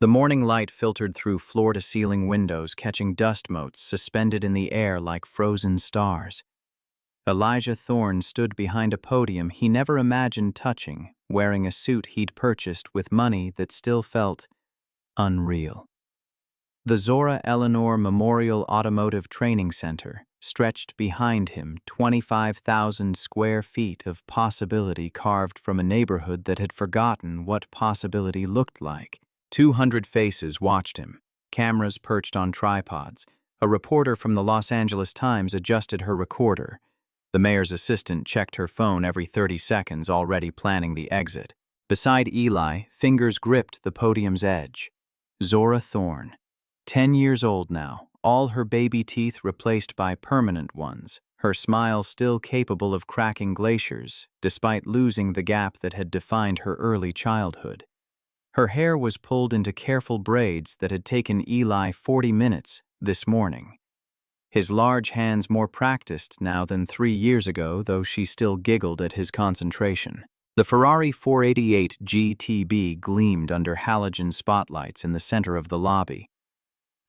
The morning light filtered through floor-to-ceiling windows, catching dust motes suspended in the air like frozen stars. Elijah Thorne stood behind a podium he never imagined touching, wearing a suit he'd purchased with money that still felt unreal. The Zora Eleanor Memorial Automotive Training Center stretched behind him, 25,000 square feet of possibility carved from a neighborhood that had forgotten what possibility looked like. 200 faces watched him, cameras perched on tripods. A reporter from the Los Angeles Times adjusted her recorder. The mayor's assistant checked her phone every 30 seconds, already planning the exit. Beside Eli, fingers gripped the podium's edge. Zora Thorne, 10 years old now, all her baby teeth replaced by permanent ones, her smile still capable of cracking glaciers, despite losing the gap that had defined her early childhood. Her hair was pulled into careful braids that had taken Eli 40 minutes this morning. His large hands more practiced now than 3 years ago, though she still giggled at his concentration. The Ferrari 488 GTB gleamed under halogen spotlights in the center of the lobby.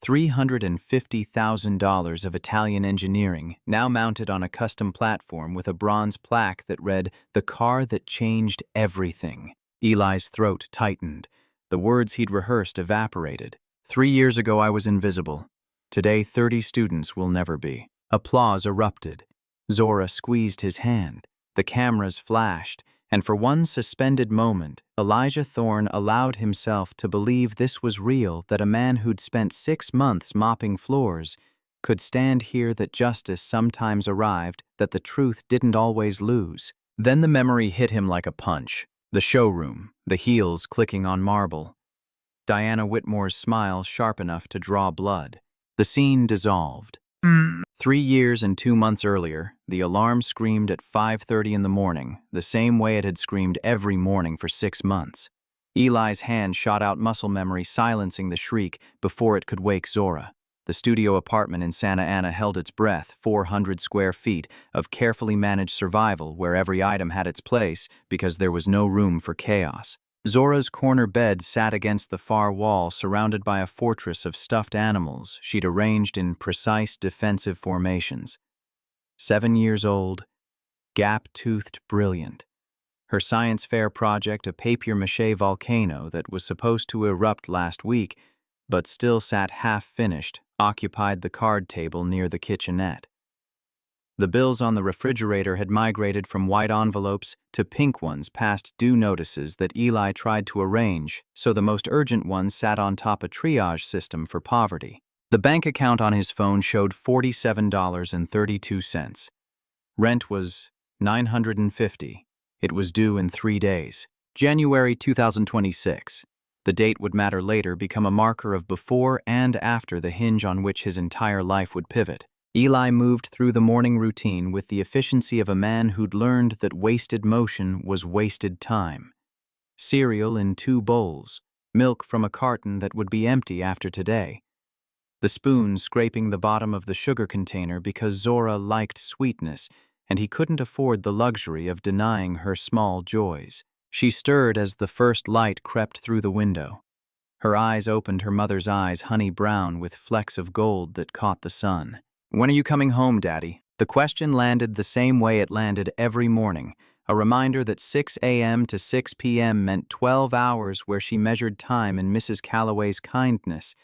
$350,000 of Italian engineering, now mounted on a custom platform with a bronze plaque that read, "The car that changed everything." Eli's throat tightened. The words he'd rehearsed evaporated. 3 years ago I was invisible. Today 30 students will never be. Applause erupted. Zora squeezed his hand. The cameras flashed, and for one suspended moment, Elijah Thorne allowed himself to believe this was real, that a man who'd spent 6 months mopping floors could stand here, that justice sometimes arrived, that the truth didn't always lose. Then the memory hit him like a punch. The showroom, the heels clicking on marble. Diana Whitmore's smile sharp enough to draw blood. The scene dissolved. 3 years and 2 months earlier, the alarm screamed at 5:30 in the morning, the same way it had screamed every morning for 6 months. Eli's hand shot out muscle memory, silencing the shriek before it could wake Zora. The studio apartment in Santa Ana held its breath, 400 square feet of carefully managed survival where every item had its place because there was no room for chaos. Zora's corner bed sat against the far wall, surrounded by a fortress of stuffed animals she'd arranged in precise defensive formations. 7 years old, gap-toothed brilliant. Her science fair project, a papier-mâché volcano that was supposed to erupt last week, but still sat half-finished, occupied the card table near the kitchenette. The bills on the refrigerator had migrated from white envelopes to pink ones past due notices that Eli tried to arrange, so the most urgent ones sat on top a triage system for poverty. The bank account on his phone showed $47.32. Rent was $950. It was due in 3 days. January 2026. The date would matter later, become a marker of before and after the hinge on which his entire life would pivot. Eli moved through the morning routine with the efficiency of a man who'd learned that wasted motion was wasted time. Cereal in 2 bowls, milk from a carton that would be empty after today. The spoon scraping the bottom of the sugar container because Zora liked sweetness, and he couldn't afford the luxury of denying her small joys. She stirred as the first light crept through the window. Her eyes opened her mother's eyes, honey brown with flecks of gold that caught the sun. "When are you coming home, Daddy?" The question landed the same way it landed every morning, a reminder that 6 a.m. to 6 p.m. meant 12 hours where she measured time in Mrs. Calloway's kindness,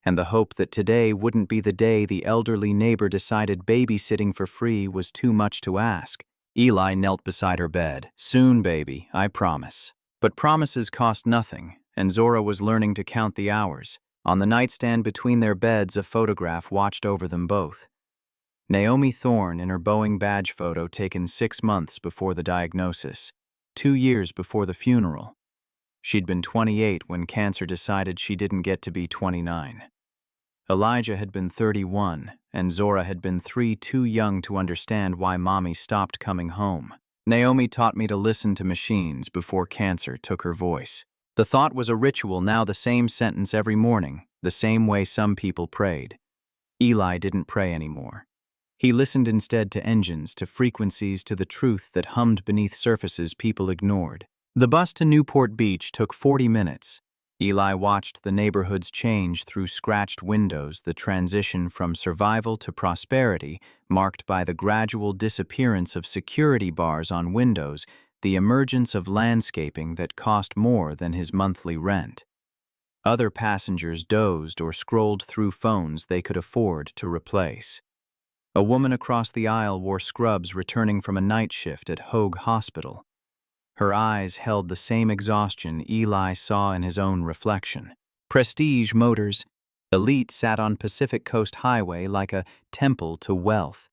and the hope that today wouldn't be the day the elderly neighbor decided babysitting for free was too much to ask. Eli knelt beside her bed. "Soon, baby, I promise." But promises cost nothing, and Zora was learning to count the hours. On the nightstand between their beds, a photograph watched over them both. Naomi Thorne in her Boeing badge photo taken 6 months before the diagnosis, 2 years before the funeral. She'd been 28 when cancer decided she didn't get to be 29. Elijah had been 31, and Zora had been 3, too young to understand why Mommy stopped coming home. "Naomi taught me to listen to machines before cancer took her voice." The thought was a ritual, now the same sentence every morning, the same way some people prayed. Eli didn't pray anymore. He listened instead to engines, to frequencies, to the truth that hummed beneath surfaces people ignored. The bus to Newport Beach took 40 minutes. Eli watched the neighborhoods change through scratched windows, the transition from survival to prosperity, marked by the gradual disappearance of security bars on windows, the emergence of landscaping that cost more than his monthly rent. Other passengers dozed or scrolled through phones they could afford to replace. A woman across the aisle wore scrubs returning from a night shift at Hoag Hospital. Her eyes held the same exhaustion Eli saw in his own reflection. Prestige Motors. Elite sat on Pacific Coast Highway like a temple to wealth.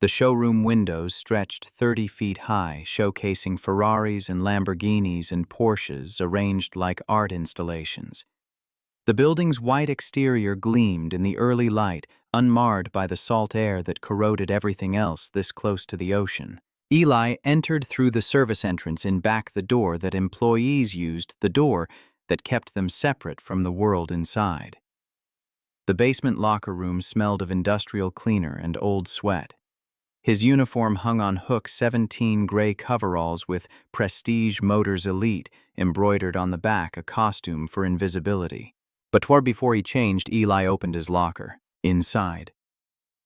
The showroom windows stretched 30 feet high, showcasing Ferraris and Lamborghinis and Porsches arranged like art installations. The building's white exterior gleamed in the early light, unmarred by the salt air that corroded everything else this close to the ocean. Eli entered through the service entrance in back the door that employees used, the door that kept them separate from the world inside. The basement locker room smelled of industrial cleaner and old sweat. His uniform hung on hooks, 17 gray coveralls with Prestige Motors Elite embroidered on the back, a costume for invisibility. But before he changed, Eli opened his locker. Inside,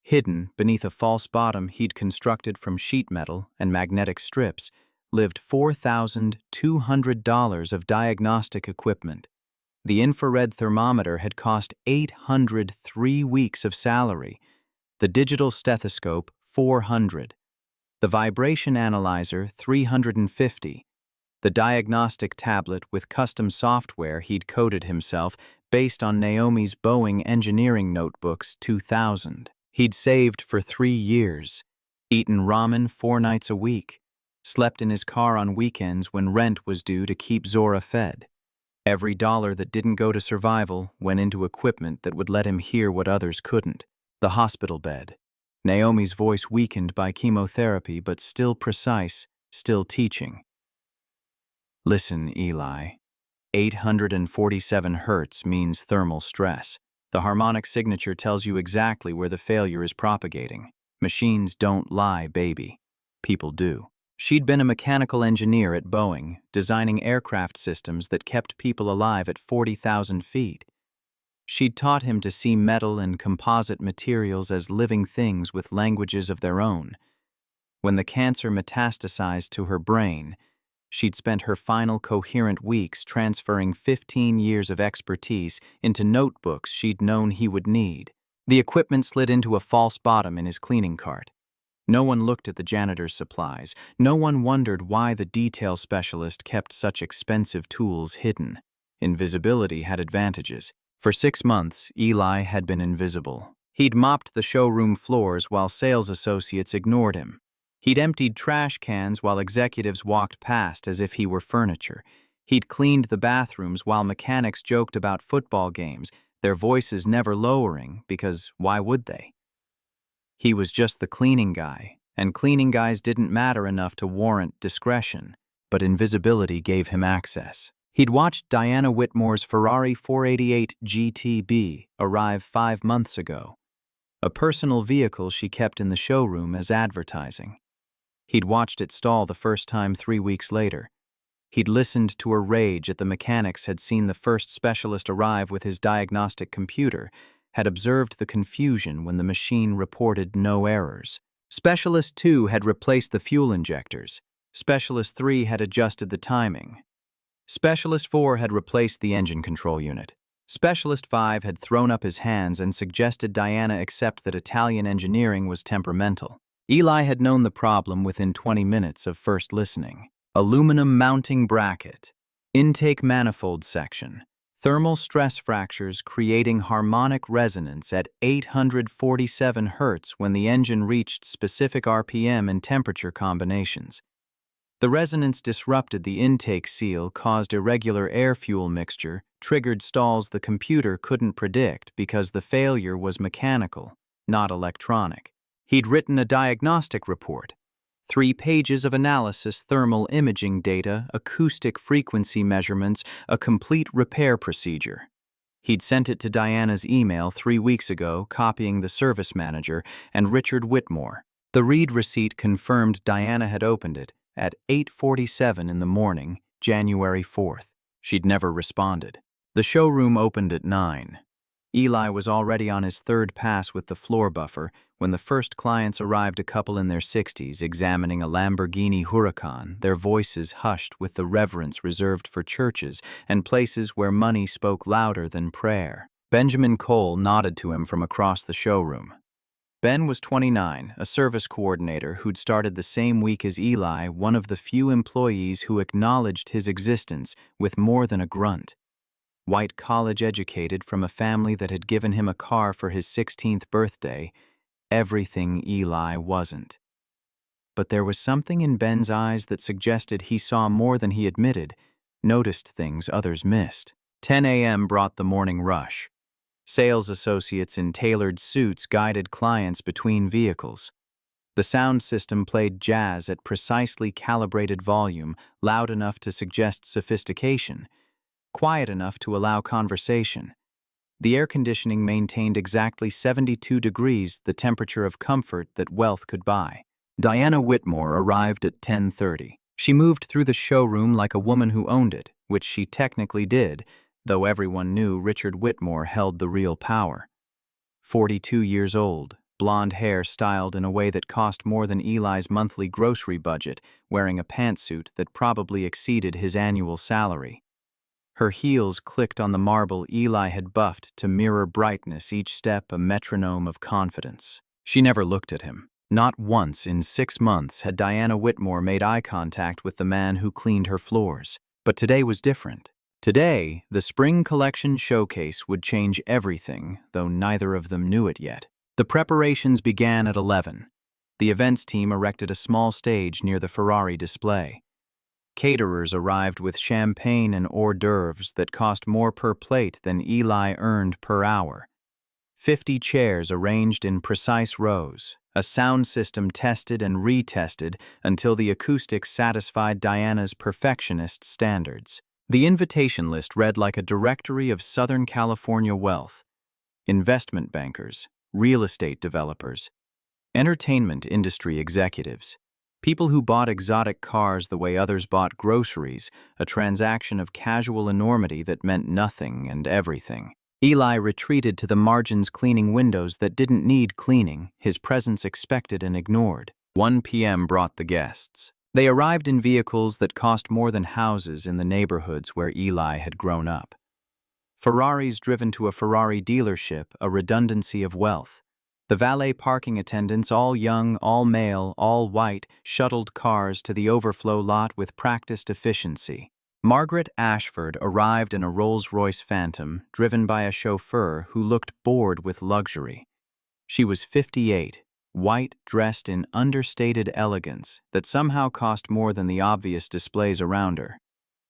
hidden beneath a false bottom he'd constructed from sheet metal and magnetic strips, lived $4,200 of diagnostic equipment. The infrared thermometer had cost 803 weeks of salary, the digital stethoscope $400, the vibration analyzer $350, the diagnostic tablet with custom software he'd coded himself based on Naomi's Boeing engineering notebooks $2,000. He'd saved for 3 years, eaten ramen 4 nights a week, slept in his car on weekends when rent was due to keep Zora fed. Every dollar that didn't go to survival went into equipment that would let him hear what others couldn't. The hospital bed. Naomi's voice weakened by chemotherapy, but still precise, still teaching. Listen, Eli. 847 hertz means thermal stress. The harmonic signature tells you exactly where the failure is propagating. Machines don't lie, baby. People do. She'd been a mechanical engineer at Boeing, designing aircraft systems that kept people alive at 40,000 feet. She'd taught him to see metal and composite materials as living things with languages of their own. When the cancer metastasized to her brain, she'd spent her final coherent weeks transferring 15 years of expertise into notebooks she'd known he would need. The equipment slid into a false bottom in his cleaning cart. No one looked at the janitor's supplies. No one wondered why the detail specialist kept such expensive tools hidden. Invisibility had advantages. For 6 months, Eli had been invisible. He'd mopped the showroom floors while sales associates ignored him. He'd emptied trash cans while executives walked past as if he were furniture. He'd cleaned the bathrooms while mechanics joked about football games, their voices never lowering, because why would they? He was just the cleaning guy, and cleaning guys didn't matter enough to warrant discretion, but invisibility gave him access. He'd watched Diana Whitmore's Ferrari 488 GTB arrive 5 months ago, a personal vehicle she kept in the showroom as advertising. He'd watched it stall the first time 3 weeks later. He'd listened to her rage at the mechanics had seen the first specialist arrive with his diagnostic computer, had observed the confusion when the machine reported no errors. Specialist 2 had replaced the fuel injectors. Specialist 3 had adjusted the timing. Specialist 4 had replaced the engine control unit. Specialist 5 had thrown up his hands and suggested Diana accept that Italian engineering was temperamental. Eli had known the problem within 20 minutes of first listening. Aluminum mounting bracket. Intake manifold section. Thermal stress fractures creating harmonic resonance at 847 hertz when the engine reached specific RPM and temperature combinations. The resonance disrupted the intake seal, caused irregular air-fuel mixture, triggered stalls the computer couldn't predict because the failure was mechanical, not electronic. He'd written a diagnostic report. 3 pages of analysis, thermal imaging data, acoustic frequency measurements, a complete repair procedure. He'd sent it to Diana's email 3 weeks ago, copying the service manager and Richard Whitmore. The read receipt confirmed Diana had opened it at 8:47 in the morning, January 4th. She'd never responded. The showroom opened at 9. Eli was already on his third pass with the floor buffer when the first clients arrived, a couple in their 60s examining a Lamborghini Huracan, their voices hushed with the reverence reserved for churches and places where money spoke louder than prayer. Benjamin Cole nodded to him from across the showroom. Ben was 29, a service coordinator who'd started the same week as Eli, one of the few employees who acknowledged his existence with more than a grunt. White, college-educated from a family that had given him a car for his 16th birthday, everything Eli wasn't. But there was something in Ben's eyes that suggested he saw more than he admitted, noticed things others missed. 10 a.m. brought the morning rush. Sales associates in tailored suits guided clients between vehicles. The sound system played jazz at precisely calibrated volume, loud enough to suggest sophistication, quiet enough to allow conversation. The air conditioning maintained exactly 72 degrees, the temperature of comfort that wealth could buy. Diana Whitmore arrived at 10:30. She moved through the showroom like a woman who owned it, which she technically did, though everyone knew Richard Whitmore held the real power. 42 years old, blonde hair styled in a way that cost more than Eli's monthly grocery budget, wearing a pantsuit that probably exceeded his annual salary. Her heels clicked on the marble Eli had buffed to mirror brightness, each step a metronome of confidence. She never looked at him. Not once in 6 months had Diana Whitmore made eye contact with the man who cleaned her floors. But today was different. Today, the spring collection showcase would change everything, though neither of them knew it yet. The preparations began at 11. The events team erected a small stage near the Ferrari display. Caterers arrived with champagne and hors d'oeuvres that cost more per plate than Eli earned per hour. 50 chairs arranged in precise rows, a sound system tested and retested until the acoustics satisfied Diana's perfectionist standards. The invitation list read like a directory of Southern California wealth: investment bankers, real estate developers, entertainment industry executives, people who bought exotic cars the way others bought groceries, a transaction of casual enormity that meant nothing and everything. Eli retreated to the margins, cleaning windows that didn't need cleaning, his presence expected and ignored. 1 p.m. brought the guests. They arrived in vehicles that cost more than houses in the neighborhoods where Eli had grown up. Ferraris driven to a Ferrari dealership, a redundancy of wealth. The valet parking attendants, all young, all male, all white, shuttled cars to the overflow lot with practiced efficiency. Margaret Ashford arrived in a Rolls-Royce Phantom, driven by a chauffeur who looked bored with luxury. She was 58, white, dressed in understated elegance that somehow cost more than the obvious displays around her.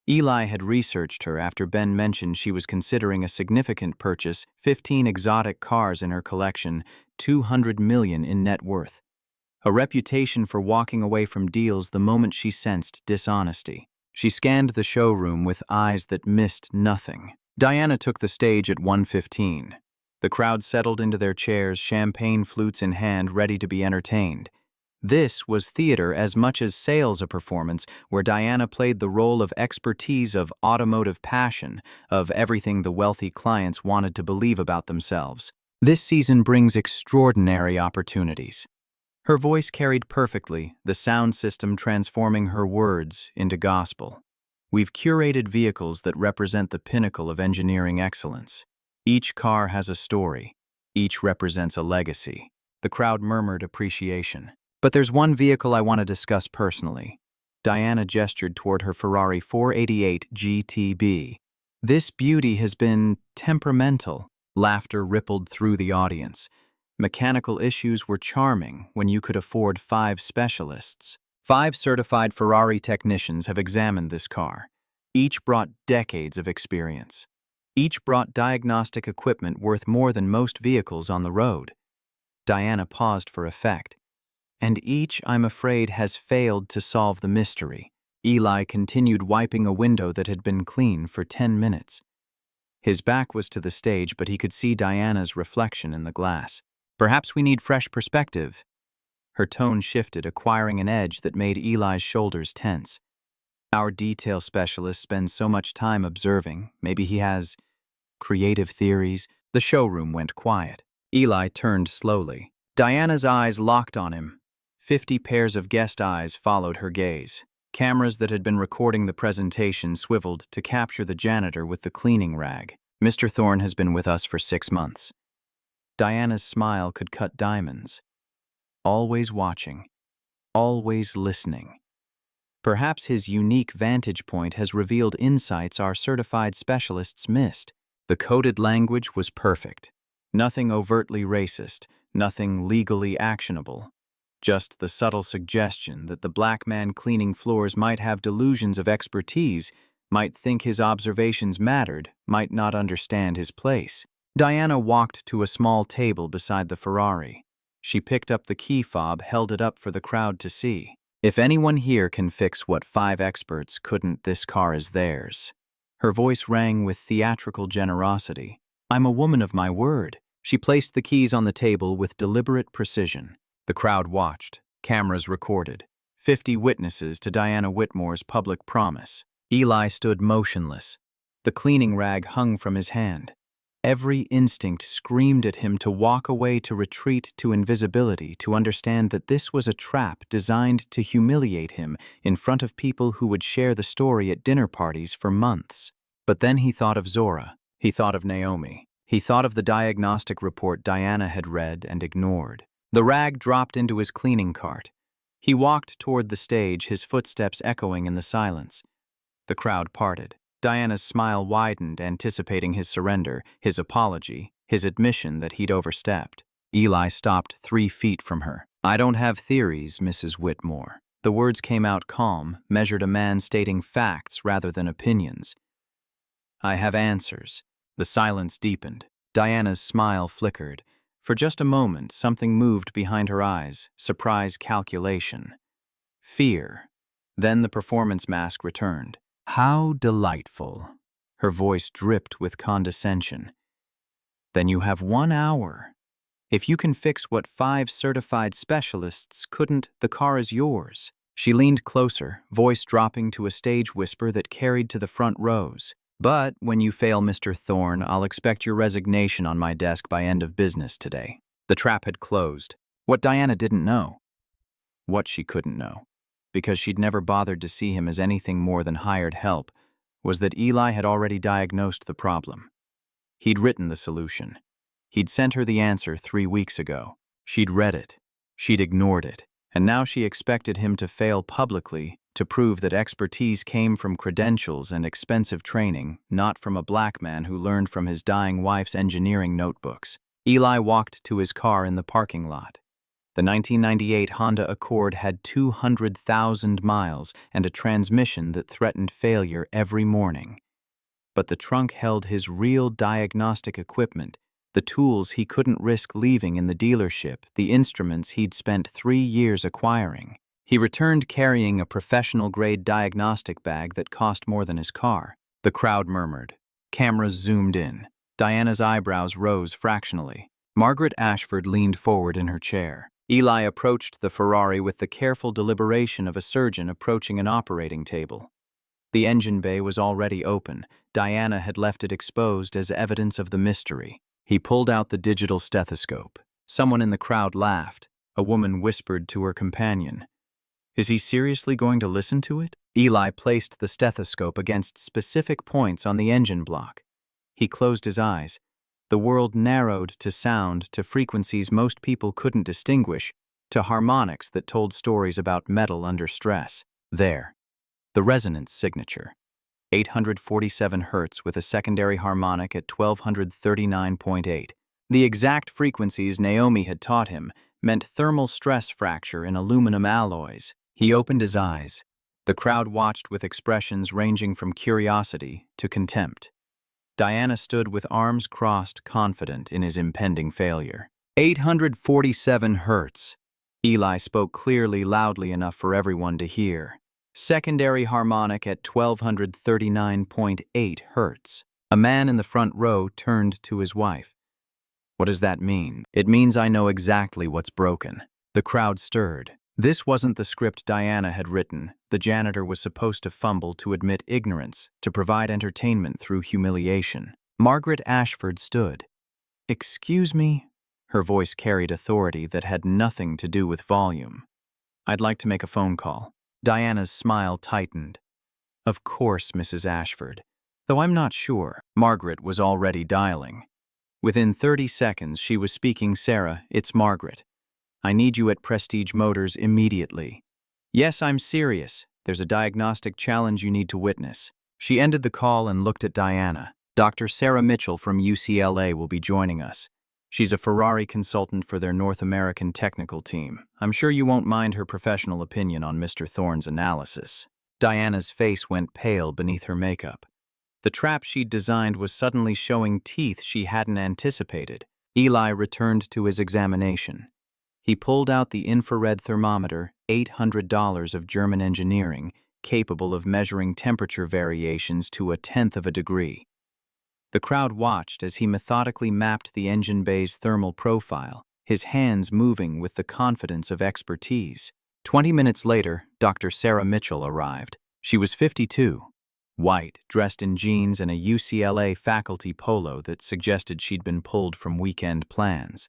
Eli had researched her after Ben mentioned she was considering a significant purchase, 15 exotic cars in her collection, $200 million in net worth. A reputation for walking away from deals the moment she sensed dishonesty. She scanned the showroom with eyes that missed nothing. Diana took the stage at 1:15. The crowd settled into their chairs, champagne flutes in hand, ready to be entertained. This was theater as much as sales, a performance where Diana played the role of expertise, of automotive passion, of everything the wealthy clients wanted to believe about themselves. This season brings extraordinary opportunities. Her voice carried perfectly, the sound system transforming her words into gospel. We've curated vehicles that represent the pinnacle of engineering excellence. Each car has a story. Each represents a legacy. The crowd murmured appreciation. But there's one vehicle I want to discuss personally. Diana gestured toward her Ferrari 488 GTB. This beauty has been temperamental. Laughter rippled through the audience. Mechanical issues were charming when you could afford 5 specialists. 5 certified Ferrari technicians have examined this car. Each brought decades of experience. Each brought diagnostic equipment worth more than most vehicles on the road. Diana paused for effect. And each, I'm afraid, has failed to solve the mystery. Eli continued wiping a window that had been clean for 10 minutes. His back was to the stage, but he could see Diana's reflection in the glass. Perhaps we need fresh perspective. Her tone shifted, acquiring an edge that made Eli's shoulders tense. Our detail specialist spends so much time observing. Maybe he has creative theories. The showroom went quiet. Eli turned slowly. Diana's eyes locked on him. 50 pairs of guest eyes followed her gaze. Cameras that had been recording the presentation swiveled to capture the janitor with the cleaning rag. Mr. Thorne has been with us for 6 months. Diana's smile could cut diamonds. Always watching. Always listening. Perhaps his unique vantage point has revealed insights our certified specialists missed. The coded language was perfect. Nothing overtly racist, nothing legally actionable. Just the subtle suggestion that the black man cleaning floors might have delusions of expertise, might think his observations mattered, might not understand his place. Diana walked to a small table beside the Ferrari. She picked up the key fob, held it up for the crowd to see. If anyone here can fix what 5 experts couldn't, this car is theirs. Her voice rang with theatrical generosity. I'm a woman of my word. She placed the keys on the table with deliberate precision. The crowd watched. Cameras recorded. 50 witnesses to Diana Whitmore's public promise. Eli stood motionless. The cleaning rag hung from his hand. Every instinct screamed at him to walk away, to retreat to invisibility, to understand that this was a trap designed to humiliate him in front of people who would share the story at dinner parties for months. But then he thought of Zora. He thought of Naomi. He thought of the diagnostic report Diana had read and ignored. The rag dropped into his cleaning cart. He walked toward the stage, his footsteps echoing in the silence. The crowd parted. Diana's smile widened, anticipating his surrender, his apology, his admission that he'd overstepped. Eli stopped 3 feet from her. I don't have theories, Mrs. Whitmore. The words came out calm, measured a man stating facts rather than opinions. I have answers. The silence deepened. Diana's smile flickered. For just a moment, something moved behind her eyes, surprise, calculation. Fear. Then the performance mask returned. How delightful. Her voice dripped with condescension. Then you have 1 hour. If you can fix what 5 certified specialists couldn't, the car is yours. She leaned closer, voice dropping to a stage whisper that carried to the front rows. But when you fail, Mr. Thorne, I'll expect your resignation on my desk by end of business today. The trap had closed. What Diana didn't know. What she couldn't know, because she'd never bothered to see him as anything more than hired help, was that Eli had already diagnosed the problem. He'd written the solution. He'd sent her the answer 3 weeks ago. She'd read it. She'd ignored it. And now she expected him to fail publicly to prove that expertise came from credentials and expensive training, not from a black man who learned from his dying wife's engineering notebooks. Eli walked to his car in the parking lot. The 1998 Honda Accord had 200,000 miles and a transmission that threatened failure every morning. But the trunk held his real diagnostic equipment, the tools he couldn't risk leaving in the dealership, the instruments he'd spent 3 years acquiring. He returned carrying a professional-grade diagnostic bag that cost more than his car. The crowd murmured. Cameras zoomed in. Diana's eyebrows rose fractionally. Margaret Ashford leaned forward in her chair. Eli approached the Ferrari with the careful deliberation of a surgeon approaching an operating table. The engine bay was already open. Diana had left it exposed as evidence of the mystery. He pulled out the digital stethoscope. Someone in the crowd laughed. A woman whispered to her companion. Is he seriously going to listen to it? Eli placed the stethoscope against specific points on the engine block. He closed his eyes. The world narrowed to sound, to frequencies most people couldn't distinguish, to harmonics that told stories about metal under stress. There. The resonance signature. 847 Hz with a secondary harmonic at 1239.8. The exact frequencies Naomi had taught him meant thermal stress fracture in aluminum alloys. He opened his eyes. The crowd watched with expressions ranging from curiosity to contempt. Diana stood with arms crossed, confident in his impending failure. 847 Hz. Eli spoke clearly, loudly enough for everyone to hear. Secondary harmonic at 1239.8 Hz. A man in the front row turned to his wife. What does that mean? It means I know exactly what's broken. The crowd stirred. This wasn't the script Diana had written. The janitor was supposed to fumble to admit ignorance, to provide entertainment through humiliation. Margaret Ashford stood. "Excuse me?" Her voice carried authority that had nothing to do with volume. "I'd like to make a phone call." Diana's smile tightened. "Of course, Mrs. Ashford. Though I'm not sure." Margaret was already dialing. Within 30 seconds, she was speaking. "Sarah, it's Margaret. I need you at Prestige Motors immediately." "Yes, I'm serious. There's a diagnostic challenge you need to witness." She ended the call and looked at Diana. "Dr. Sarah Mitchell from UCLA will be joining us. She's a Ferrari consultant for their North American technical team. I'm sure you won't mind her professional opinion on Mr. Thorne's analysis." Diana's face went pale beneath her makeup. The trap she'd designed was suddenly showing teeth she hadn't anticipated. Eli returned to his examination. He pulled out the infrared thermometer, $800 of German engineering, capable of measuring temperature variations to 1/10 of a degree. The crowd watched as he methodically mapped the engine bay's thermal profile, his hands moving with the confidence of expertise. 20 minutes later, Dr. Sarah Mitchell arrived. She was 52, white, dressed in jeans and a UCLA faculty polo that suggested she'd been pulled from weekend plans.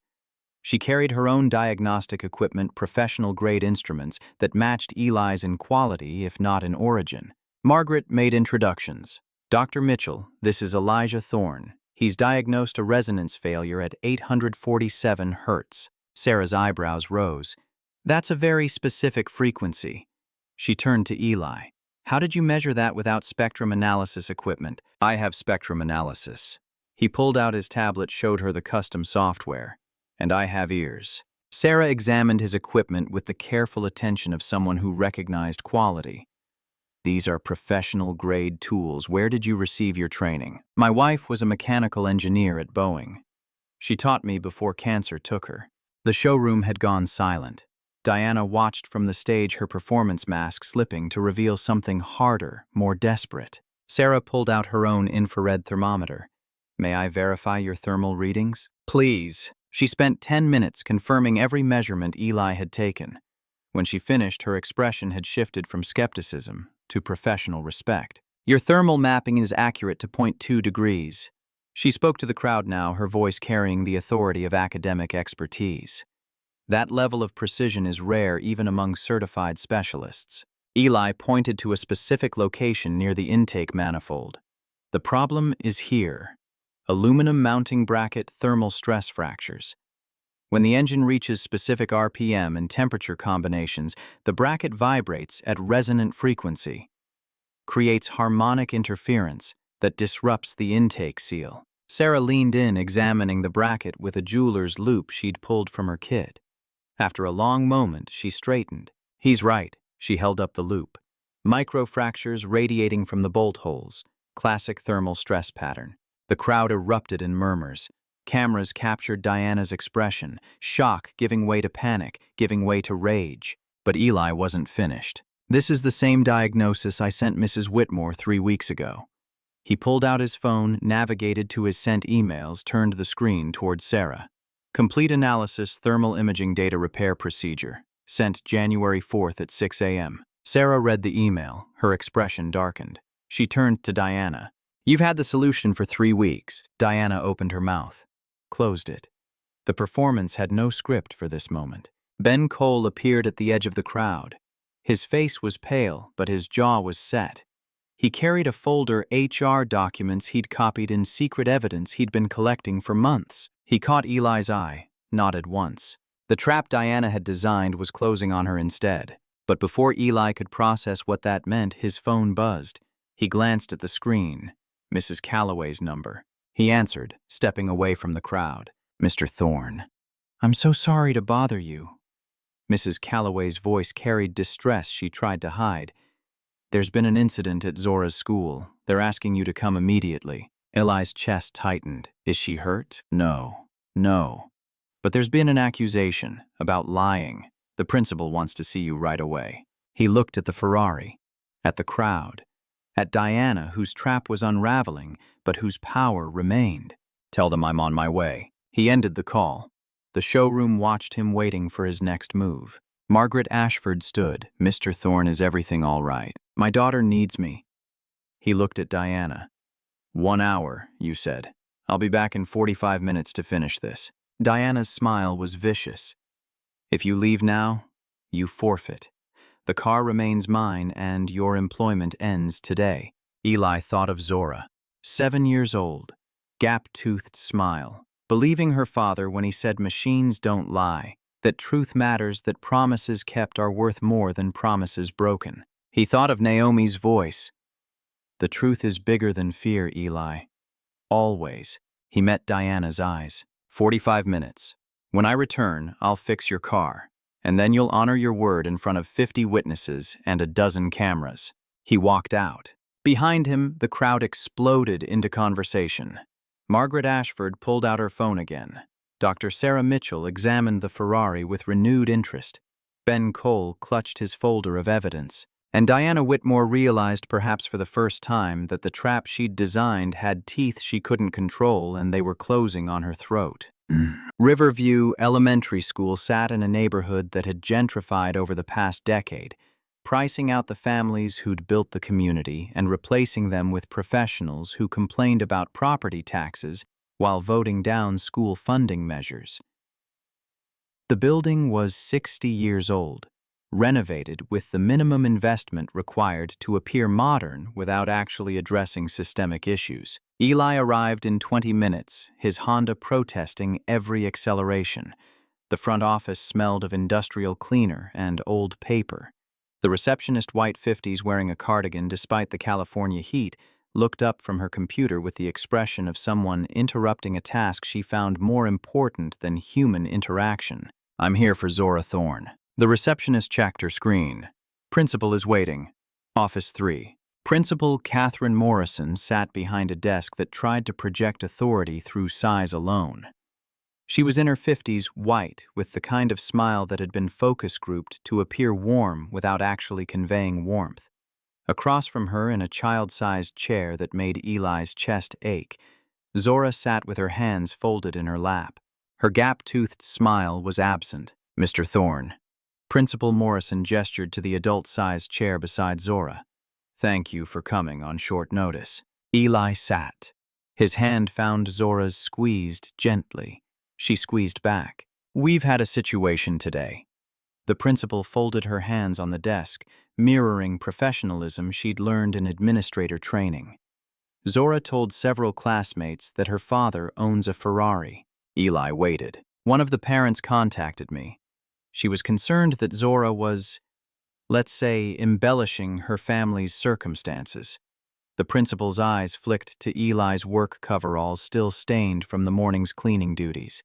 She carried her own diagnostic equipment, professional-grade instruments that matched Eli's in quality, if not in origin. Margaret made introductions. "Dr. Mitchell, this is Elijah Thorne. He's diagnosed a resonance failure at 847 Hz. Sarah's eyebrows rose. "That's a very specific frequency." She turned to Eli. "How did you measure that without spectrum analysis equipment?" "I have spectrum analysis." He pulled out his tablet, showed her the custom software. "And I have ears." Sarah examined his equipment with the careful attention of someone who recognized quality. "These are professional-grade tools. Where did you receive your training?" "My wife was a mechanical engineer at Boeing. She taught me before cancer took her." The showroom had gone silent. Diana watched from the stage, her performance mask slipping to reveal something harder, more desperate. Sarah pulled out her own infrared thermometer. "May I verify your thermal readings?" "Please." She spent 10 minutes confirming every measurement Eli had taken. When she finished, her expression had shifted from skepticism to professional respect. "Your thermal mapping is accurate to 0.2 degrees. She spoke to the crowd now, her voice carrying the authority of academic expertise. That level of precision is rare even among certified specialists. Eli pointed to a specific location near the intake manifold. "The problem is here. Aluminum mounting bracket thermal stress fractures. When the engine reaches specific RPM and temperature combinations, the bracket vibrates at resonant frequency, creates harmonic interference that disrupts the intake seal." Sarah leaned in, examining the bracket with a jeweler's loop she'd pulled from her kit. After a long moment, she straightened. "He's right." She held up the loop. "Microfractures radiating from the bolt holes. Classic thermal stress pattern." The crowd erupted in murmurs. Cameras captured Diana's expression, shock giving way to panic, giving way to rage. But Eli wasn't finished. "This is the same diagnosis I sent Mrs. Whitmore 3 weeks ago." He pulled out his phone, navigated to his sent emails, turned the screen toward Sarah. "Complete analysis, thermal imaging data repair procedure. Sent January 4th at 6 a.m. Sarah read the email. Her expression darkened. She turned to Diana. "You've had the solution for 3 weeks." Diana opened her mouth, closed it. The performance had no script for this moment. Ben Cole appeared at the edge of the crowd. His face was pale, but his jaw was set. He carried a folder HR documents he'd copied in secret evidence he'd been collecting for months. He caught Eli's eye, nodded once. The trap Diana had designed was closing on her instead. But before Eli could process what that meant, his phone buzzed. He glanced at the screen. Mrs. Calloway's number. He answered, stepping away from the crowd. "Mr. Thorne." "I'm so sorry to bother you." Mrs. Calloway's voice carried distress she tried to hide. "There's been an incident at Zora's school. They're asking you to come immediately." Eli's chest tightened. "Is she hurt?" No. But there's been an accusation about lying. The principal wants to see you right away." He looked at the Ferrari, at the crowd, at Diana, whose trap was unraveling, but whose power remained. "Tell them I'm on my way." He ended the call. The showroom watched him, waiting for his next move. Margaret Ashford stood. "Mr. Thorne, is everything all right?" "My daughter needs me." He looked at Diana. 1 hour, you said. I'll be back in 45 minutes to finish this. Diana's smile was vicious. If you leave now, you forfeit. The car remains mine and your employment ends today. Eli thought of Zora, 7 years old, gap-toothed smile, believing her father when he said machines don't lie, that truth matters, that promises kept are worth more than promises broken. He thought of Naomi's voice. The truth is bigger than fear, Eli. Always. He met Diana's eyes. 45 minutes. When I return, I'll fix your car, and then you'll honor your word in front of 50 witnesses and a dozen cameras. He walked out. Behind him, the crowd exploded into conversation. Margaret Ashford pulled out her phone again. Dr. Sarah Mitchell examined the Ferrari with renewed interest. Ben Cole clutched his folder of evidence. And Diana Whitmore realized, perhaps for the first time, that the trap she'd designed had teeth she couldn't control and they were closing on her throat. Riverview Elementary School sat in a neighborhood that had gentrified over the past decade, pricing out the families who'd built the community and replacing them with professionals who complained about property taxes while voting down school funding measures. The building was 60 years old, renovated with the minimum investment required to appear modern without actually addressing systemic issues. Eli arrived in 20 minutes, his Honda protesting every acceleration. The front office smelled of industrial cleaner and old paper. The receptionist, white 50s, wearing a cardigan despite the California heat, looked up from her computer with the expression of someone interrupting a task she found more important than human interaction. I'm here for Zora Thorne. The receptionist checked her screen. Principal is waiting. Office 3. Principal Catherine Morrison sat behind a desk that tried to project authority through size alone. She was in her 50s, white, with the kind of smile that had been focus grouped to appear warm without actually conveying warmth. Across from her, in a child-sized chair that made Eli's chest ache, Zora sat with her hands folded in her lap. Her gap-toothed smile was absent. Mr. Thorne. Principal Morrison gestured to the adult-sized chair beside Zora. Thank you for coming on short notice. Eli sat. His hand found Zora's squeezed gently. She squeezed back. We've had a situation today. The principal folded her hands on the desk, mirroring professionalism she'd learned in administrator training. Zora told several classmates that her father owns a Ferrari. Eli waited. One of the parents contacted me. She was concerned that Zora was, let's say, embellishing her family's circumstances. The principal's eyes flicked to Eli's work coveralls still stained from the morning's cleaning duties.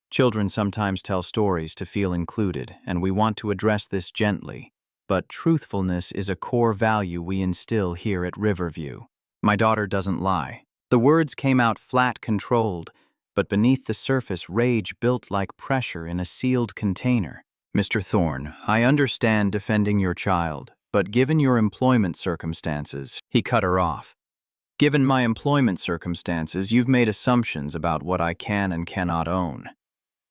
Children sometimes tell stories to feel included, and we want to address this gently, but truthfulness is a core value we instill here at Riverview. My daughter doesn't lie. The words came out flat, controlled, but beneath the surface rage built like pressure in a sealed container. Mr. Thorne, I understand defending your child, but given your employment circumstances, he cut her off. Given my employment circumstances, you've made assumptions about what I can and cannot own.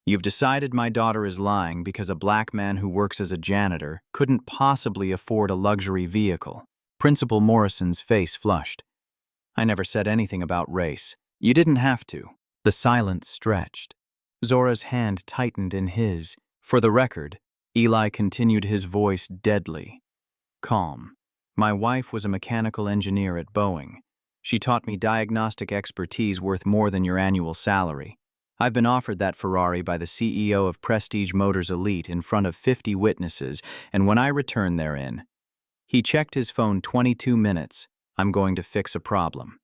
You've decided my daughter is lying because a black man who works as a janitor couldn't possibly afford a luxury vehicle. Principal Morrison's face flushed. I never said anything about race. You didn't have to. The silence stretched. Zora's hand tightened in his. For the record, Eli continued, his voice deadly. Calm. My wife was a mechanical engineer at Boeing. She taught me diagnostic expertise worth more than your annual salary. I've been offered that Ferrari by the CEO of Prestige Motors Elite in front of 50 witnesses, and when I return therein, he checked his phone 22 minutes. I'm going to fix a problem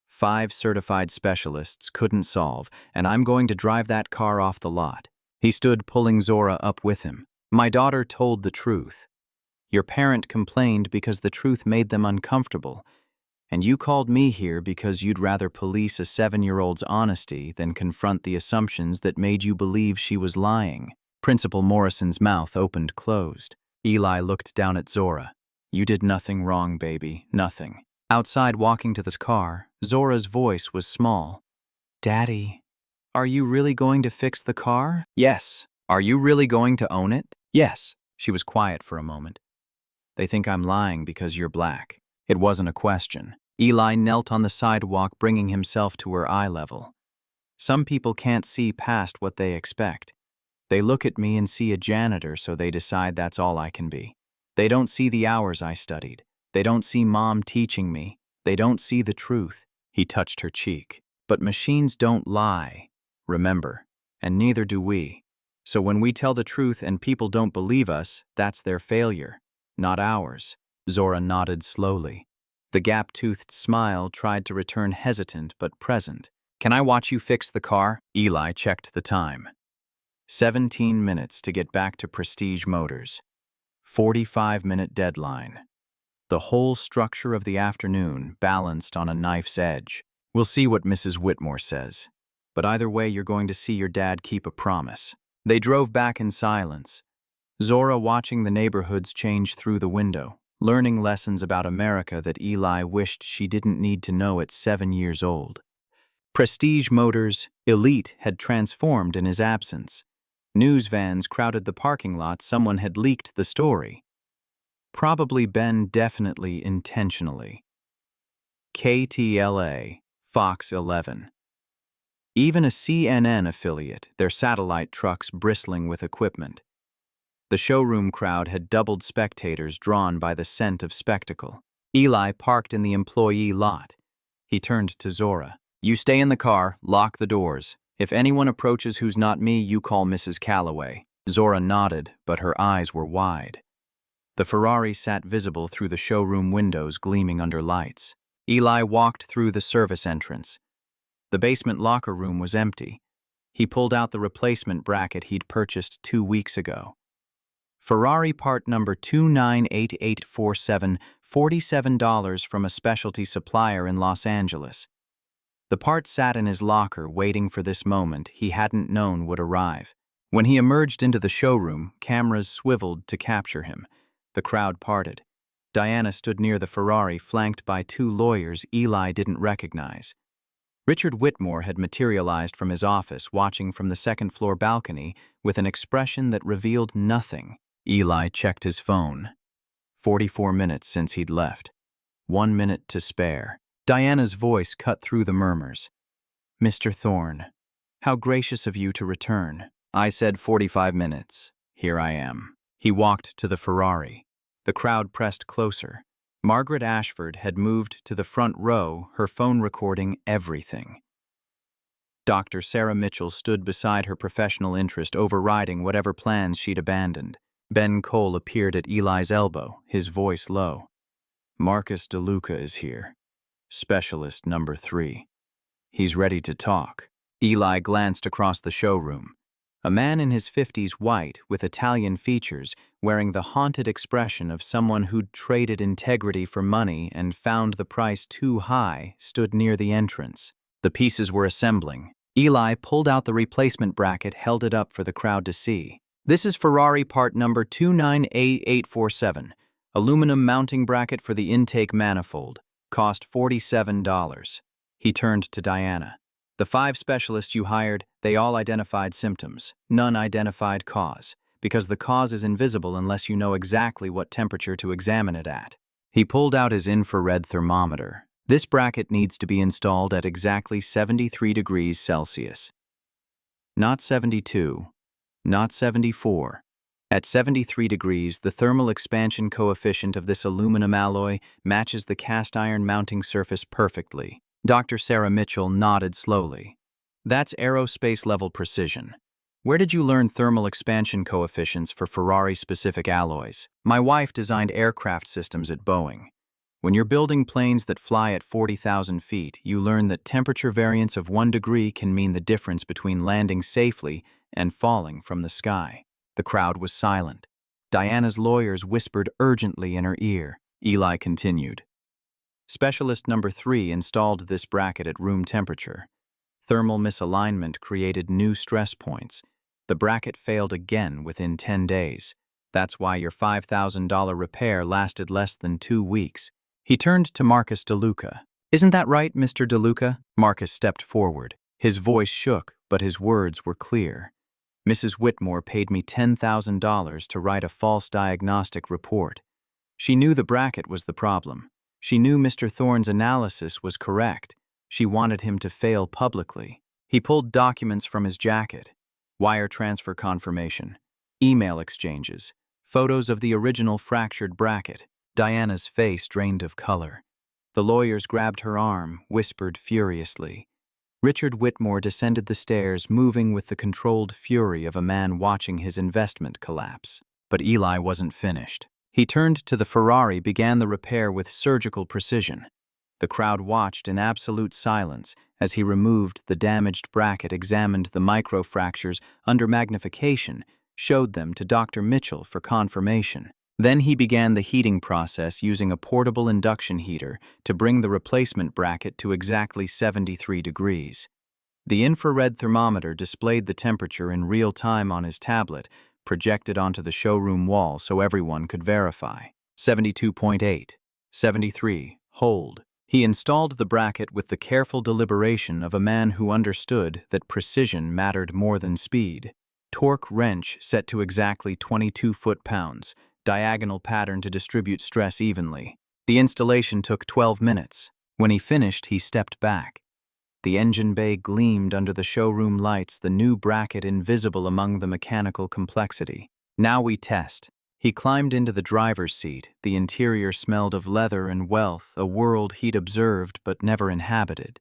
5 certified specialists couldn't solve, and I'm going to drive that car off the lot. He stood, pulling Zora up with him. My daughter told the truth. Your parent complained because the truth made them uncomfortable, and you called me here because you'd rather police a 7-year-old's honesty than confront the assumptions that made you believe she was lying. Principal Morrison's mouth opened closed. Eli looked down at Zora. You did nothing wrong, baby, nothing. Outside, walking to the car, Zora's voice was small. Daddy, are you really going to fix the car? Yes. Are you really going to own it? Yes. She was quiet for a moment. They think I'm lying because you're black. It wasn't a question. Eli knelt on the sidewalk, bringing himself to her eye level. Some people can't see past what they expect. They look at me and see a janitor, so they decide that's all I can be. They don't see the hours I studied. They don't see Mom teaching me. They don't see the truth. He touched her cheek. But machines don't lie, remember, and neither do we. So when we tell the truth and people don't believe us, that's their failure, not ours. Zora nodded slowly. The gap-toothed smile tried to return hesitant but present. Can I watch you fix the car? Eli checked the time. 17 minutes to get back to Prestige Motors. 45-minute deadline. The whole structure of the afternoon balanced on a knife's edge. We'll see what Mrs. Whitmore says. But either way, you're going to see your dad keep a promise. They drove back in silence, Zora watching the neighborhoods change through the window, learning lessons about America that Eli wished she didn't need to know at 7 years old. Prestige Motors' elite had transformed in his absence. News vans crowded the parking lot. Someone had leaked the story. Probably Ben, definitely intentionally. KTLA, Fox 11. Even a CNN affiliate, their satellite trucks bristling with equipment. The showroom crowd had doubled spectators drawn by the scent of spectacle. Eli parked in the employee lot. He turned to Zora. You stay in the car, lock the doors. If anyone approaches who's not me, you call Mrs. Calloway. Zora nodded, but her eyes were wide. The Ferrari sat visible through the showroom windows gleaming under lights. Eli walked through the service entrance. The basement locker room was empty. He pulled out the replacement bracket he'd purchased 2 weeks ago. Ferrari part number 298847, $47 from a specialty supplier in Los Angeles. The part sat in his locker waiting for this moment he hadn't known would arrive. When he emerged into the showroom, cameras swiveled to capture him. The crowd parted. Diana stood near the Ferrari, flanked by 2 lawyers Eli didn't recognize. Richard Whitmore had materialized from his office, watching from the second-floor balcony with an expression that revealed nothing. Eli checked his phone. 44 minutes since he'd left. 1 minute to spare. Diana's voice cut through the murmurs. Mr. Thorne, how gracious of you to return. I said 45 minutes. Here I am. He walked to the Ferrari. The crowd pressed closer. Margaret Ashford had moved to the front row, her phone recording everything. Dr. Sarah Mitchell stood beside her, professional interest overriding whatever plans she'd abandoned. Ben Cole appeared at Eli's elbow, his voice low. Marcus DeLuca is here. Specialist number 3. He's ready to talk. Eli glanced across the showroom. A man in his 50s, white, with Italian features, wearing the haunted expression of someone who'd traded integrity for money and found the price too high, stood near the entrance. The pieces were assembling. Eli pulled out the replacement bracket, held it up for the crowd to see. This is Ferrari part number 298847, aluminum mounting bracket for the intake manifold. Cost $47. He turned to Diana. The 5 specialists you hired, they all identified symptoms. None identified cause, because the cause is invisible unless you know exactly what temperature to examine it at. He pulled out his infrared thermometer. This bracket needs to be installed at exactly 73 degrees Celsius. Not 72, not 74. At 73 degrees, the thermal expansion coefficient of this aluminum alloy matches the cast iron mounting surface perfectly. Dr. Sarah Mitchell nodded slowly. That's aerospace-level precision. Where did you learn thermal expansion coefficients for Ferrari-specific alloys? My wife designed aircraft systems at Boeing. When you're building planes that fly at 40,000 feet, you learn that temperature variance of 1 degree can mean the difference between landing safely and falling from the sky. The crowd was silent. Diana's lawyers whispered urgently in her ear. Eli continued. Specialist number 3 installed this bracket at room temperature. Thermal misalignment created new stress points. The bracket failed again within 10 days. That's why your $5,000 repair lasted less than 2 weeks. He turned to Marcus DeLuca. Isn't that right, Mr. DeLuca? Marcus stepped forward. His voice shook, but his words were clear. Mrs. Whitmore paid me $10,000 to write a false diagnostic report. She knew the bracket was the problem. She knew Mr. Thorne's analysis was correct. She wanted him to fail publicly. He pulled documents from his jacket: wire transfer confirmation, email exchanges, photos of the original fractured bracket. Diana's face drained of color. The lawyers grabbed her arm, whispered furiously. Richard Whitmore descended the stairs, moving with the controlled fury of a man watching his investment collapse. But Eli wasn't finished. He turned to the Ferrari, began the repair with surgical precision. The crowd watched in absolute silence as he removed the damaged bracket, examined the microfractures under magnification, showed them to Dr. Mitchell for confirmation. Then he began the heating process using a portable induction heater to bring the replacement bracket to exactly 73 degrees. The infrared thermometer displayed the temperature in real time on his tablet, projected onto the showroom wall so everyone could verify. 72.8, 73, hold. He installed the bracket with the careful deliberation of a man who understood that precision mattered more than speed. Torque wrench set to exactly 22 foot-pounds, diagonal pattern to distribute stress evenly. The installation took 12 minutes. When he finished, he stepped back. The engine bay gleamed under the showroom lights, the new bracket invisible among the mechanical complexity. Now we test. He climbed into the driver's seat. The interior smelled of leather and wealth, a world he'd observed but never inhabited.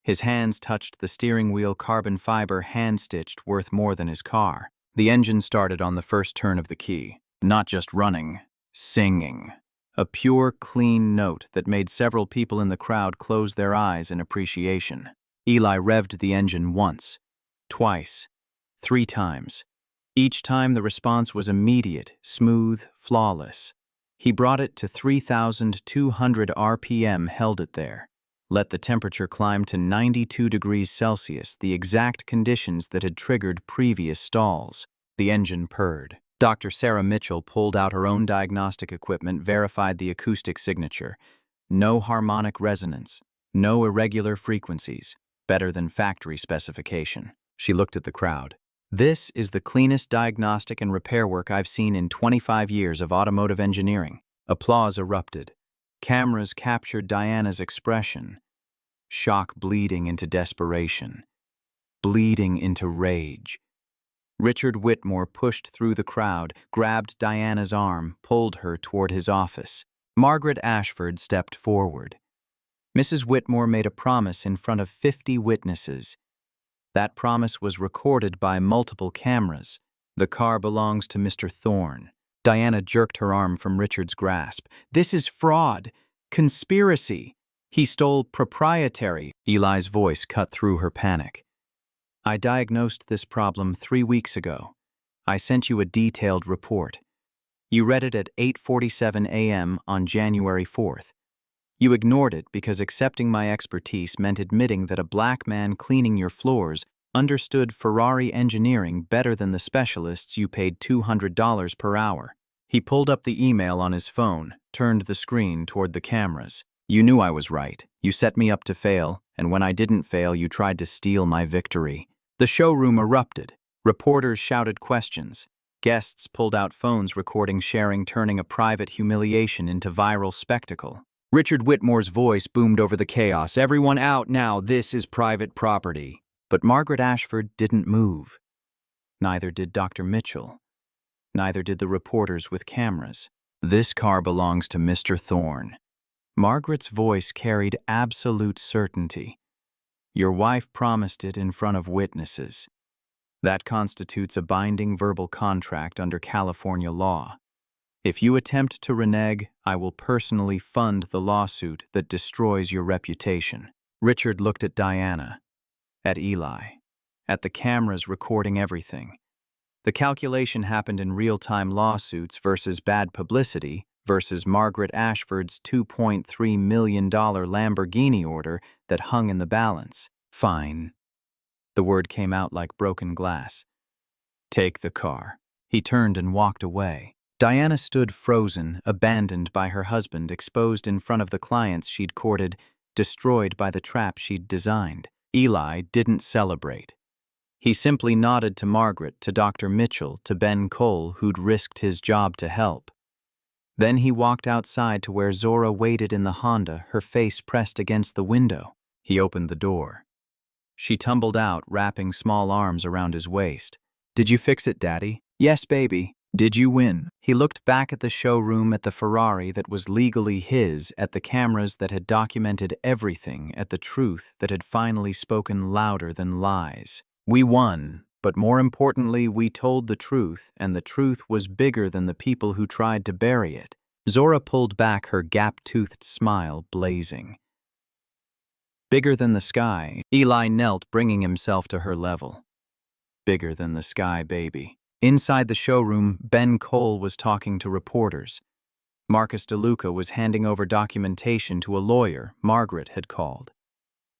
His hands touched the steering wheel, carbon fiber, hand-stitched, worth more than his car. The engine started on the first turn of the key. Not just running, singing. A pure, clean note that made several people in the crowd close their eyes in appreciation. Eli revved the engine once, twice, 3 times. Each time the response was immediate, smooth, flawless. He brought it to 3,200 RPM, held it there. Let the temperature climb to 92 degrees Celsius, the exact conditions that had triggered previous stalls. The engine purred. Dr. Sarah Mitchell pulled out her own diagnostic equipment, verified the acoustic signature. No harmonic resonance, no irregular frequencies, better than factory specification. She looked at the crowd. This is the cleanest diagnostic and repair work I've seen in 25 years of automotive engineering. Applause erupted. Cameras captured Diana's expression. Shock bleeding into desperation. Bleeding into rage. Richard Whitmore pushed through the crowd, grabbed Diana's arm, pulled her toward his office. Margaret Ashford stepped forward. Mrs. Whitmore made a promise in front of 50 witnesses. That promise was recorded by multiple cameras. The car belongs to Mr. Thorne. Diana jerked her arm from Richard's grasp. This is fraud. Conspiracy. He stole proprietary. Eli's voice cut through her panic. I diagnosed this problem 3 weeks ago. I sent you a detailed report. You read it at 8:47 a.m. on January 4th. You ignored it because accepting my expertise meant admitting that a black man cleaning your floors understood Ferrari engineering better than the specialists you paid $200 per hour. He pulled up the email on his phone, turned the screen toward the cameras. You knew I was right. You set me up to fail, and when I didn't fail, you tried to steal my victory. The showroom erupted. Reporters shouted questions. Guests pulled out phones recording sharing, turning a private humiliation into viral spectacle. Richard Whitmore's voice boomed over the chaos. Everyone out now, this is private property. But Margaret Ashford didn't move. Neither did Dr. Mitchell. Neither did the reporters with cameras. This car belongs to Mr. Thorne. Margaret's voice carried absolute certainty. Your wife promised it in front of witnesses. That constitutes a binding verbal contract under California law. If you attempt to renege, I will personally fund the lawsuit that destroys your reputation. Richard looked at Diana, at Eli, at the cameras recording everything. The calculation happened in real-time lawsuits versus bad publicity versus Margaret Ashford's $2.3 million Lamborghini order that hung in the balance. Fine. The word came out like broken glass. Take the car. He turned and walked away. Diana stood frozen, abandoned by her husband, exposed in front of the clients she'd courted, destroyed by the trap she'd designed. Eli didn't celebrate. He simply nodded to Margaret, to Dr. Mitchell, to Ben Cole, who'd risked his job to help. Then he walked outside to where Zora waited in the Honda, her face pressed against the window. He opened the door. She tumbled out, wrapping small arms around his waist. "Did you fix it, Daddy?" "Yes, baby." "Did you win?" He looked back at the showroom, at the Ferrari that was legally his, at the cameras that had documented everything, at the truth that had finally spoken louder than lies. "We won, but more importantly, we told the truth, and the truth was bigger than the people who tried to bury it." Zora pulled back, her gap-toothed smile blazing. "Bigger than the sky." Eli knelt, bringing himself to her level. "Bigger than the sky, baby." Inside the showroom, Ben Cole was talking to reporters. Marcus DeLuca was handing over documentation to a lawyer Margaret had called.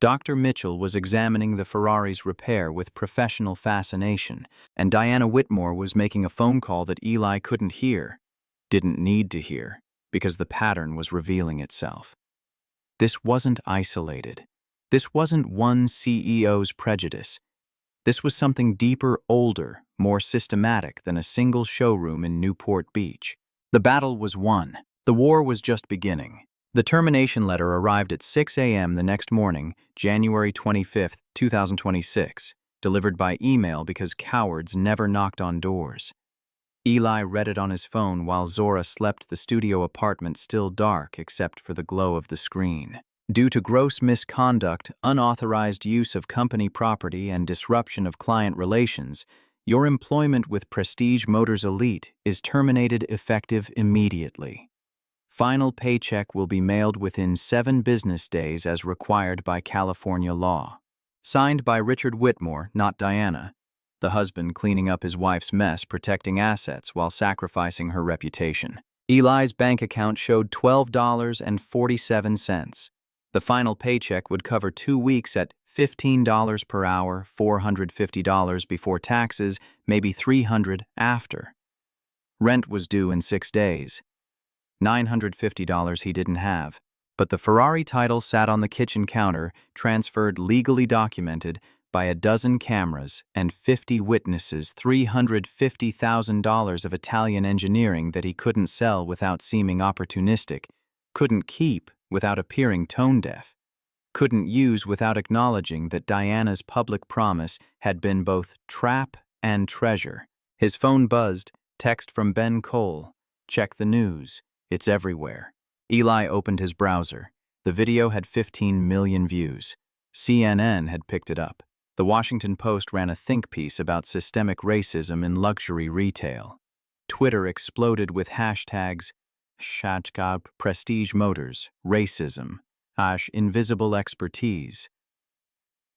Dr. Mitchell was examining the Ferrari's repair with professional fascination, and Diana Whitmore was making a phone call that Eli couldn't hear, didn't need to hear, because the pattern was revealing itself. This wasn't isolated. This wasn't one CEO's prejudice. This was something deeper, older, more systematic than a single showroom in Newport Beach. The battle was won. The war was just beginning. The termination letter arrived at 6 a.m. the next morning, January 25, 2026, delivered by email because cowards never knocked on doors. Eli read it on his phone while Zora slept, the studio apartment still dark except for the glow of the screen. Due to gross misconduct, unauthorized use of company property, and disruption of client relations, your employment with Prestige Motors Elite is terminated effective immediately. Final paycheck will be mailed within 7 business days as required by California law. Signed by Richard Whitmore, not Diana, the husband cleaning up his wife's mess, protecting assets while sacrificing her reputation. Eli's bank account showed $12.47. The final paycheck would cover 2 weeks at $15 per hour, $450 before taxes, maybe $300 after. Rent was due in 6 days. $950 he didn't have. But the Ferrari title sat on the kitchen counter, transferred, legally documented, by a dozen cameras and 50 witnesses, $350,000 of Italian engineering that he couldn't sell without seeming opportunistic, couldn't keep without appearing tone-deaf, couldn't use without acknowledging that Diana's public promise had been both trap and treasure. His phone buzzed, text from Ben Cole. "Check the news. It's everywhere." Eli opened his browser. The video had 15 million views. CNN had picked it up. The Washington Post ran a think piece about systemic racism in luxury retail. Twitter exploded with hashtags Prestige Motors, racism, invisible expertise,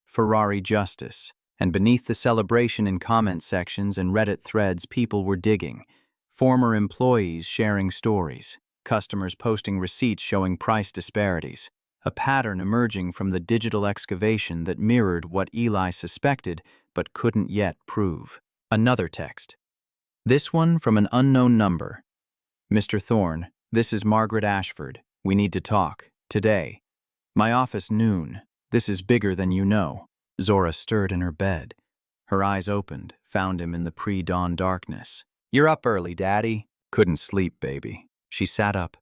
Ferrari justice, and beneath the celebration in comment sections and Reddit threads, people were digging. Former employees sharing stories, customers posting receipts showing price disparities, a pattern emerging from the digital excavation that mirrored what Eli suspected but couldn't yet prove. Another text. This one from an unknown number. "Mr. Thorne, this is Margaret Ashford. We need to talk. Today. My office noon. This is bigger than you know." Zora stirred in her bed. Her eyes opened, found him in the pre-dawn darkness. "You're up early, Daddy." "Couldn't sleep, baby." She sat up,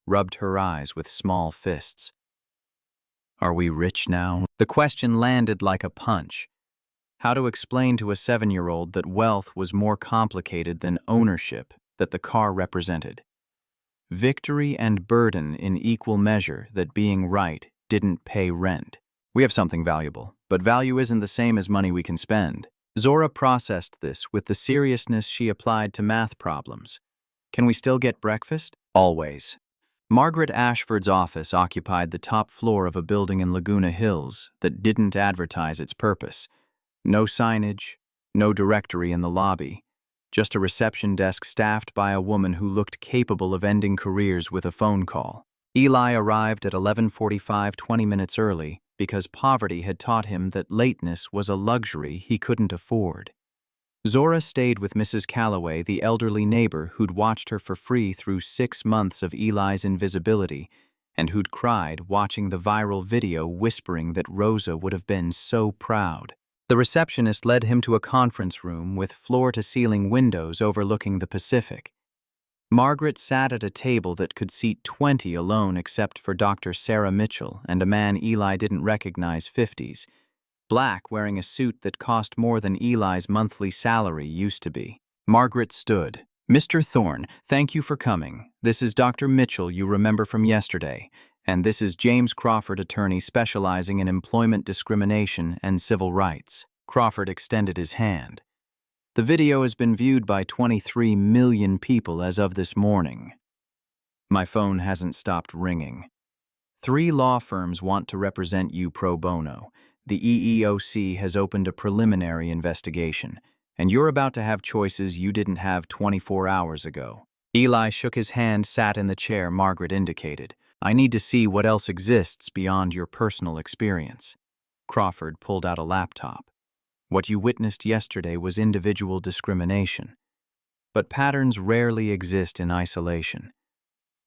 rubbed her eyes with small fists. "Are we rich now?" The question landed like a punch. How to explain to a 7-year-old that wealth was more complicated than ownership that the car represented? Victory and burden in equal measure, that being right didn't pay rent. "We have something valuable, but value isn't the same as money we can spend." Zora processed this with the seriousness she applied to math problems. "Can we still get breakfast?" "Always." Margaret Ashford's office occupied the top floor of a building in Laguna Hills that didn't advertise its purpose. No signage, no directory in the lobby, just a reception desk staffed by a woman who looked capable of ending careers with a phone call. Eli arrived at 11:45, 20 minutes early, because poverty had taught him that lateness was a luxury he couldn't afford. Zora stayed with Mrs. Calloway, the elderly neighbor who'd watched her for free through 6 months of Eli's invisibility, and who'd cried watching the viral video, whispering that Rosa would have been so proud. The receptionist led him to a conference room with floor-to-ceiling windows overlooking the Pacific. Margaret sat at a table that could seat 20 alone except for Dr. Sarah Mitchell and a man Eli didn't recognize 50s, black, wearing a suit that cost more than Eli's monthly salary used to be. Margaret stood. "Mr. Thorne, thank you for coming. This is Dr. Mitchell you remember from yesterday, and this is James Crawford, attorney specializing in employment discrimination and civil rights." Crawford extended his hand. "The video has been viewed by 23 million people as of this morning." My phone hasn't stopped ringing. "3 law firms want to represent you pro bono. The EEOC has opened a preliminary investigation, and you're about to have choices you didn't have 24 hours ago." Eli shook his hand, sat in the chair Margaret indicated. "I need to see what else exists beyond your personal experience." Crawford pulled out a laptop. "What you witnessed yesterday was individual discrimination, but patterns rarely exist in isolation.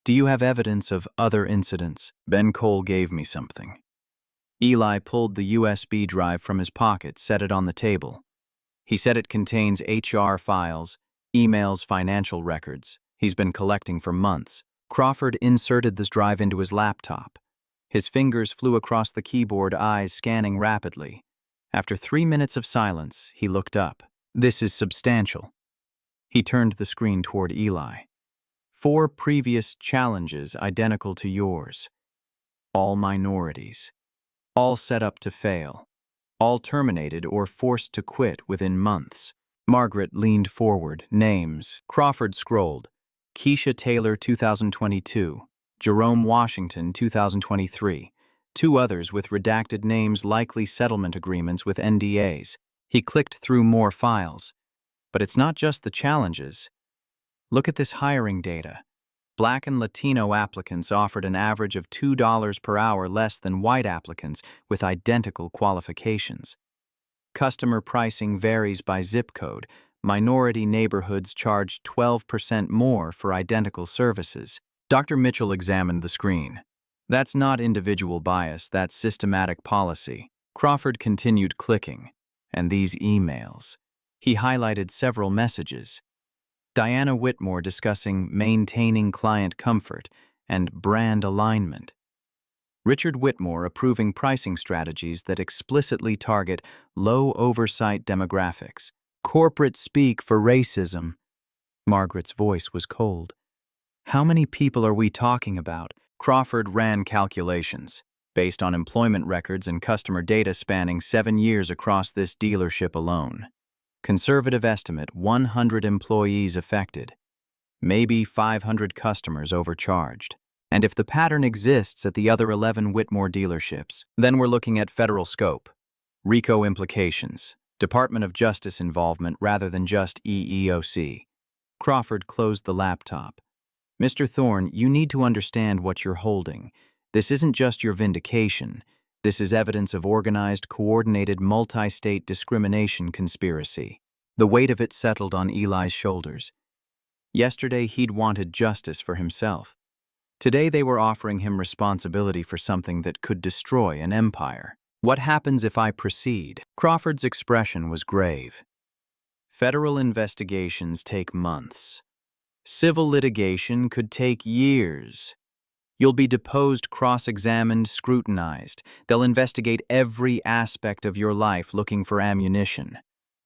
Do you have evidence of other incidents?" "Ben Cole gave me something." Eli pulled the USB drive from his pocket, set it on the table. "He said it contains HR files, emails, financial records he's been collecting for months." Crawford inserted this drive into his laptop. His fingers flew across the keyboard, eyes scanning rapidly. After 3 minutes of silence, he looked up. "This is substantial." He turned the screen toward Eli. 4 previous challenges identical to yours. All minorities. All set up to fail. All terminated or forced to quit within months. Margaret leaned forward. Names. Crawford scrolled. Keisha Taylor, 2022. Jerome Washington, 2023. 2 others with redacted names, likely settlement agreements with NDAs. He clicked through more files. But it's not just the challenges. Look at this hiring data. Black and Latino applicants offered an average of $2 per hour less than white applicants with identical qualifications. Customer pricing varies by zip code. Minority neighborhoods charge 12% more for identical services. Dr. Mitchell examined the screen. "That's not individual bias, that's systematic policy." Crawford continued clicking. "And these emails." He highlighted several messages. Diana Whitmore discussing maintaining client comfort and brand alignment. Richard Whitmore approving pricing strategies that explicitly target low oversight demographics. Corporate speak for racism. Margaret's voice was cold. "How many people are we talking about?" Crawford ran calculations, based on employment records and customer data spanning 7 years across this dealership alone. Conservative estimate, 100 employees affected. Maybe 500 customers overcharged. And if the pattern exists at the other 11 Whitmore dealerships, then we're looking at federal scope, RICO implications, Department of Justice involvement rather than just EEOC. Crawford closed the laptop. "Mr. Thorne, you need to understand what you're holding. This isn't just your vindication. This is evidence of organized, coordinated, multi-state discrimination conspiracy." The weight of it settled on Eli's shoulders. Yesterday, he'd wanted justice for himself. Today, they were offering him responsibility for something that could destroy an empire. "What happens if I proceed?" Crawford's expression was grave. "Federal investigations take months. Civil litigation could take years. You'll be deposed, cross-examined, scrutinized. They'll investigate every aspect of your life looking for ammunition.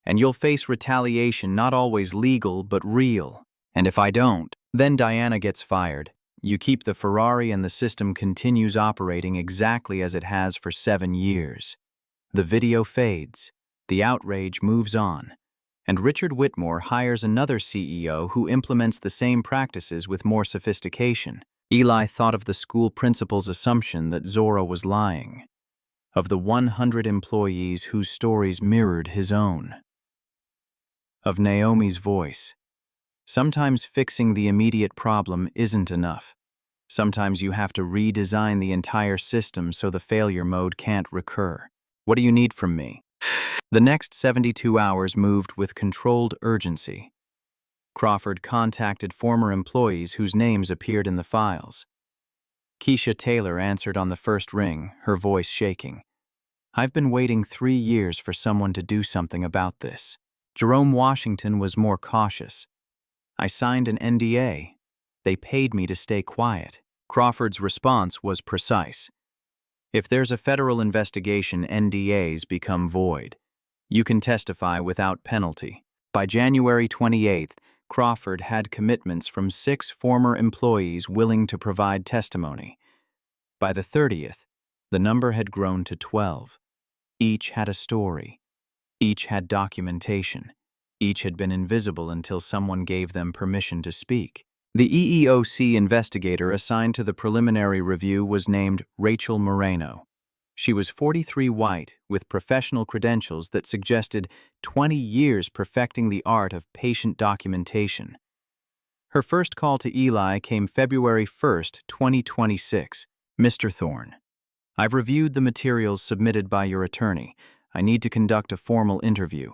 And you'll face retaliation, not always legal, but real. And if I don't, then Diana gets fired. You keep the Ferrari and the system continues operating exactly as it has for 7 years. The video fades. The outrage moves on. And Richard Whitmore hires another CEO who implements the same practices with more sophistication. Eli thought of the school principal's assumption that Zora was lying, of the 100 employees whose stories mirrored his own, of Naomi's voice. Sometimes fixing the immediate problem isn't enough. Sometimes you have to redesign the entire system so the failure mode can't recur. "What do you need from me?" The next 72 hours moved with controlled urgency. Crawford contacted former employees whose names appeared in the files. Keisha Taylor answered on the first ring, her voice shaking. "I've been waiting 3 years for someone to do something about this." Jerome Washington was more cautious. "I signed an NDA. They paid me to stay quiet. Crawford's response was precise. If there's a federal investigation, NDAs become void. You can testify without penalty. By January 28th, Crawford had commitments from 6 former employees willing to provide testimony. By the 30th, the number had grown to 12. Each had a story. Each had documentation. Each had been invisible until someone gave them permission to speak. The EEOC investigator assigned to the preliminary review was named Rachel Moreno. She was 43, white, with professional credentials that suggested 20 years perfecting the art of patient documentation. Her first call to Eli came February 1st, 2026. Mr. Thorne, I've reviewed the materials submitted by your attorney. I need to conduct a formal interview.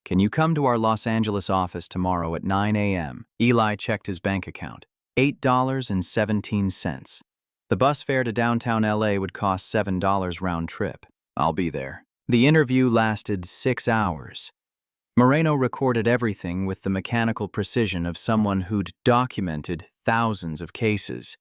Can you come to our Los Angeles office tomorrow at 9 a.m.? Eli checked his bank account. $8.17. The bus fare to downtown LA would cost $7 round trip. I'll be there. The interview lasted 6 hours. Moreno recorded everything with the mechanical precision of someone who'd documented thousands of cases.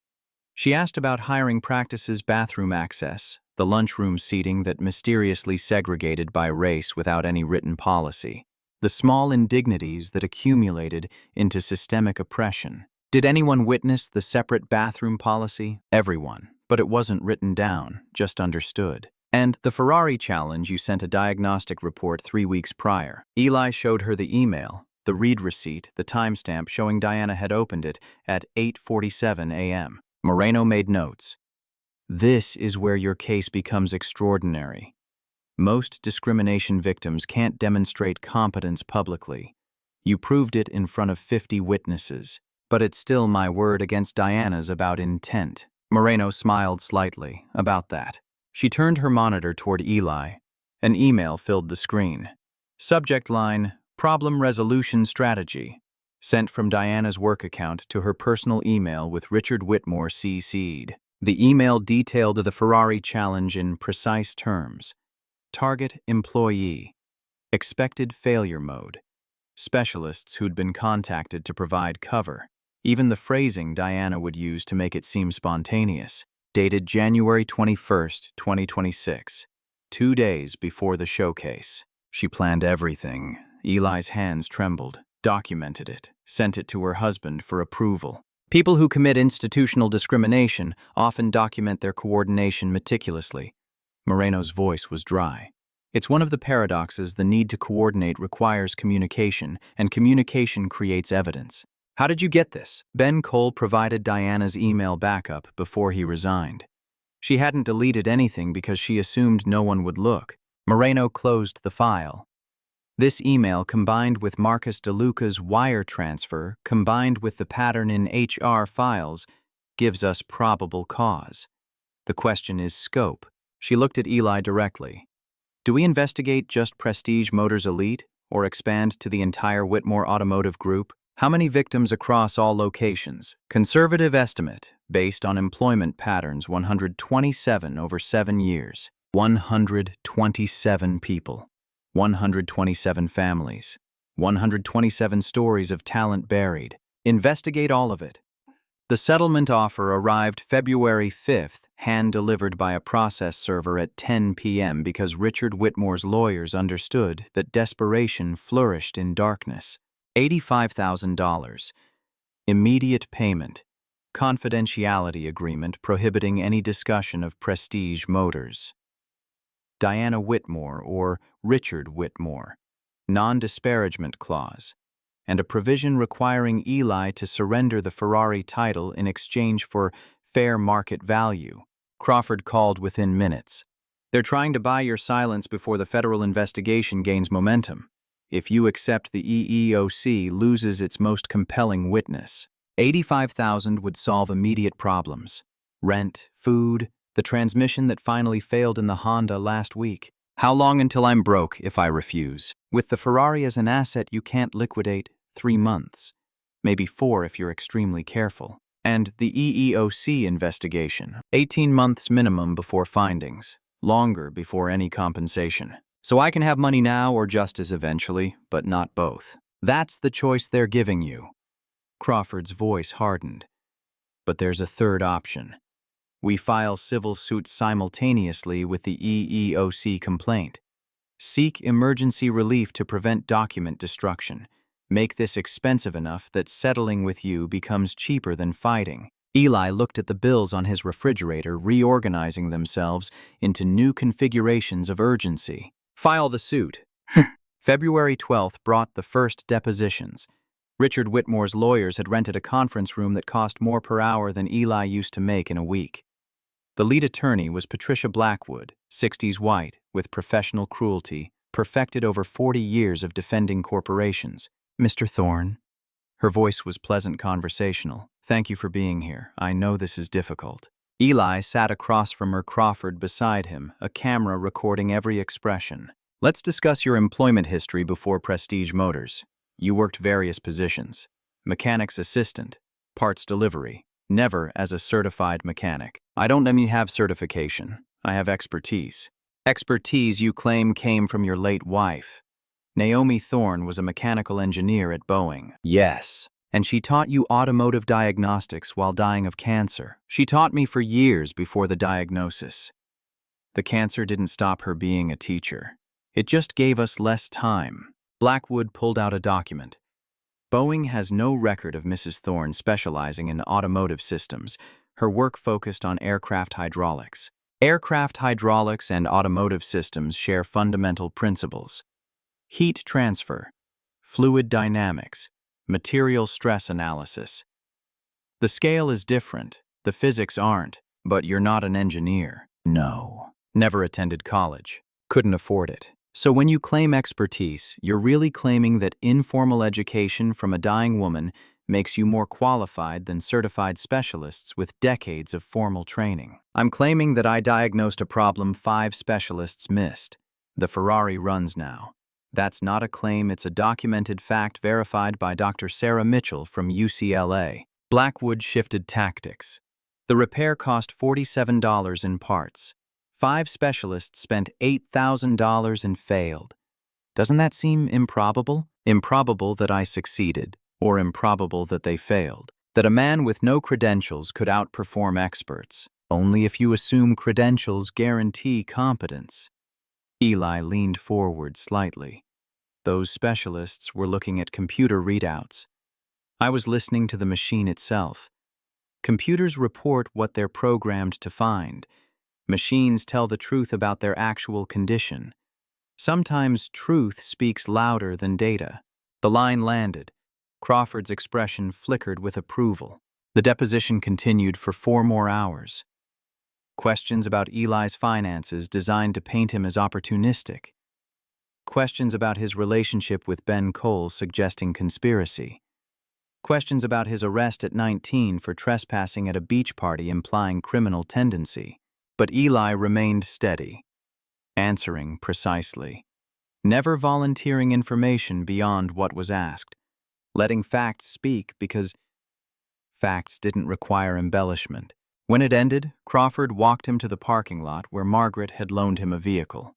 She asked about hiring practices, bathroom access, the lunchroom seating that mysteriously segregated by race without any written policy, the small indignities that accumulated into systemic oppression. Did anyone witness the separate bathroom policy? Everyone, but it wasn't written down, just understood. And the Ferrari challenge, you sent a diagnostic report 3 weeks prior. Eli showed her the email, the read receipt, the timestamp showing Diana had opened it at 8:47 a.m. Moreno made notes. This is where your case becomes extraordinary. Most discrimination victims can't demonstrate competence publicly. You proved it in front of 50 witnesses. But it's still my word against Diana's about intent. Moreno smiled slightly about that. She turned her monitor toward Eli. An email filled the screen. Subject line, Problem Resolution Strategy. Sent from Diana's work account to her personal email with Richard Whitmore CC'd. The email detailed the Ferrari challenge in precise terms. Target employee. Expected failure mode. Specialists who'd been contacted to provide cover. Even the phrasing Diana would use to make it seem spontaneous. Dated January 21st, 2026. 2 days before the showcase. She planned everything. Eli's hands trembled, documented it, sent it to her husband for approval. People who commit institutional discrimination often document their coordination meticulously. Moreno's voice was dry. It's one of the paradoxes. The need to coordinate requires communication, and communication creates evidence. How did you get this? Ben Cole provided Diana's email backup before he resigned. She hadn't deleted anything because she assumed no one would look. Moreno closed the file. This email, combined with Marcus DeLuca's wire transfer, combined with the pattern in HR files, gives us probable cause. The question is scope. She looked at Eli directly. Do we investigate just Prestige Motors Elite, or expand to the entire Whitmore Automotive Group? How many victims across all locations? Conservative estimate, based on employment patterns, 127 over 7 years. 127 people. 127 families. 127 stories of talent buried. Investigate all of it. The settlement offer arrived February 5th, hand-delivered by a process server at 10 p.m. because Richard Whitmore's lawyers understood that desperation flourished in darkness. $85,000. Immediate payment. Confidentiality agreement prohibiting any discussion of Prestige Motors. Diana Whitmore or Richard Whitmore. Non-disparagement clause. And a provision requiring Eli to surrender the Ferrari title in exchange for fair market value. Crawford called within minutes. They're trying to buy your silence before the federal investigation gains momentum. If you accept, the EEOC loses its most compelling witness. $85,000 would solve immediate problems. Rent, food, the transmission that finally failed in the Honda last week. How long until I'm broke if I refuse? With the Ferrari as an asset you can't liquidate, 3 months. Maybe 4 if you're extremely careful. And the EEOC investigation, 18 months minimum before findings. Longer before any compensation. So I can have money now or justice eventually, but not both. That's the choice they're giving you. Crawford's voice hardened. But there's a third option. We file civil suits simultaneously with the EEOC complaint. Seek emergency relief to prevent document destruction. Make this expensive enough that settling with you becomes cheaper than fighting. Eli looked at the bills on his refrigerator, reorganizing themselves into new configurations of urgency. File the suit. February 12th brought the first depositions. Richard Whitmore's lawyers had rented a conference room that cost more per hour than Eli used to make in a week. The lead attorney was Patricia Blackwood, 60s white, with professional cruelty, perfected over 40 years of defending corporations. Mr. Thorne. Her voice was pleasant conversational. Thank you for being here. I know this is difficult. Eli sat across from her, Crawford beside him, a camera recording every expression. Let's discuss your employment history before Prestige Motors. You worked various positions. Mechanic's assistant, parts delivery, never as a certified mechanic. I don't mean you have certification. I have expertise. Expertise you claim came from your late wife. Naomi Thorne was a mechanical engineer at Boeing. Yes. And she taught you automotive diagnostics while dying of cancer. She taught me for years before the diagnosis. The cancer didn't stop her being a teacher. It just gave us less time. Blackwood pulled out a document. Boeing has no record of Mrs. Thorne specializing in automotive systems. Her work focused on aircraft hydraulics. Aircraft hydraulics and automotive systems share fundamental principles. Heat transfer, fluid dynamics, material stress analysis. The scale is different, the physics aren't, but you're not an engineer. No. Never attended college. Couldn't afford it. So when you claim expertise, you're really claiming that informal education from a dying woman makes you more qualified than certified specialists with decades of formal training. I'm claiming that I diagnosed a problem 5 specialists missed. The Ferrari runs now. That's not a claim, it's a documented fact verified by Dr. Sarah Mitchell from UCLA. Blackwood shifted tactics. The repair cost $47 in parts. 5 specialists spent $8,000 and failed. Doesn't that seem improbable? Improbable that I succeeded, or improbable that they failed. That a man with no credentials could outperform experts. Only if you assume credentials guarantee competence. Eli leaned forward slightly. Those specialists were looking at computer readouts. I was listening to the machine itself. Computers report what they're programmed to find. Machines tell the truth about their actual condition. Sometimes truth speaks louder than data. The line landed. Crawford's expression flickered with approval. The deposition continued for 4 more hours. Questions about Eli's finances designed to paint him as opportunistic. Questions about his relationship with Ben Cole suggesting conspiracy. Questions about his arrest at 19 for trespassing at a beach party implying criminal tendency. But Eli remained steady, answering precisely, never volunteering information beyond what was asked, letting facts speak because facts didn't require embellishment. When it ended, Crawford walked him to the parking lot where Margaret had loaned him a vehicle.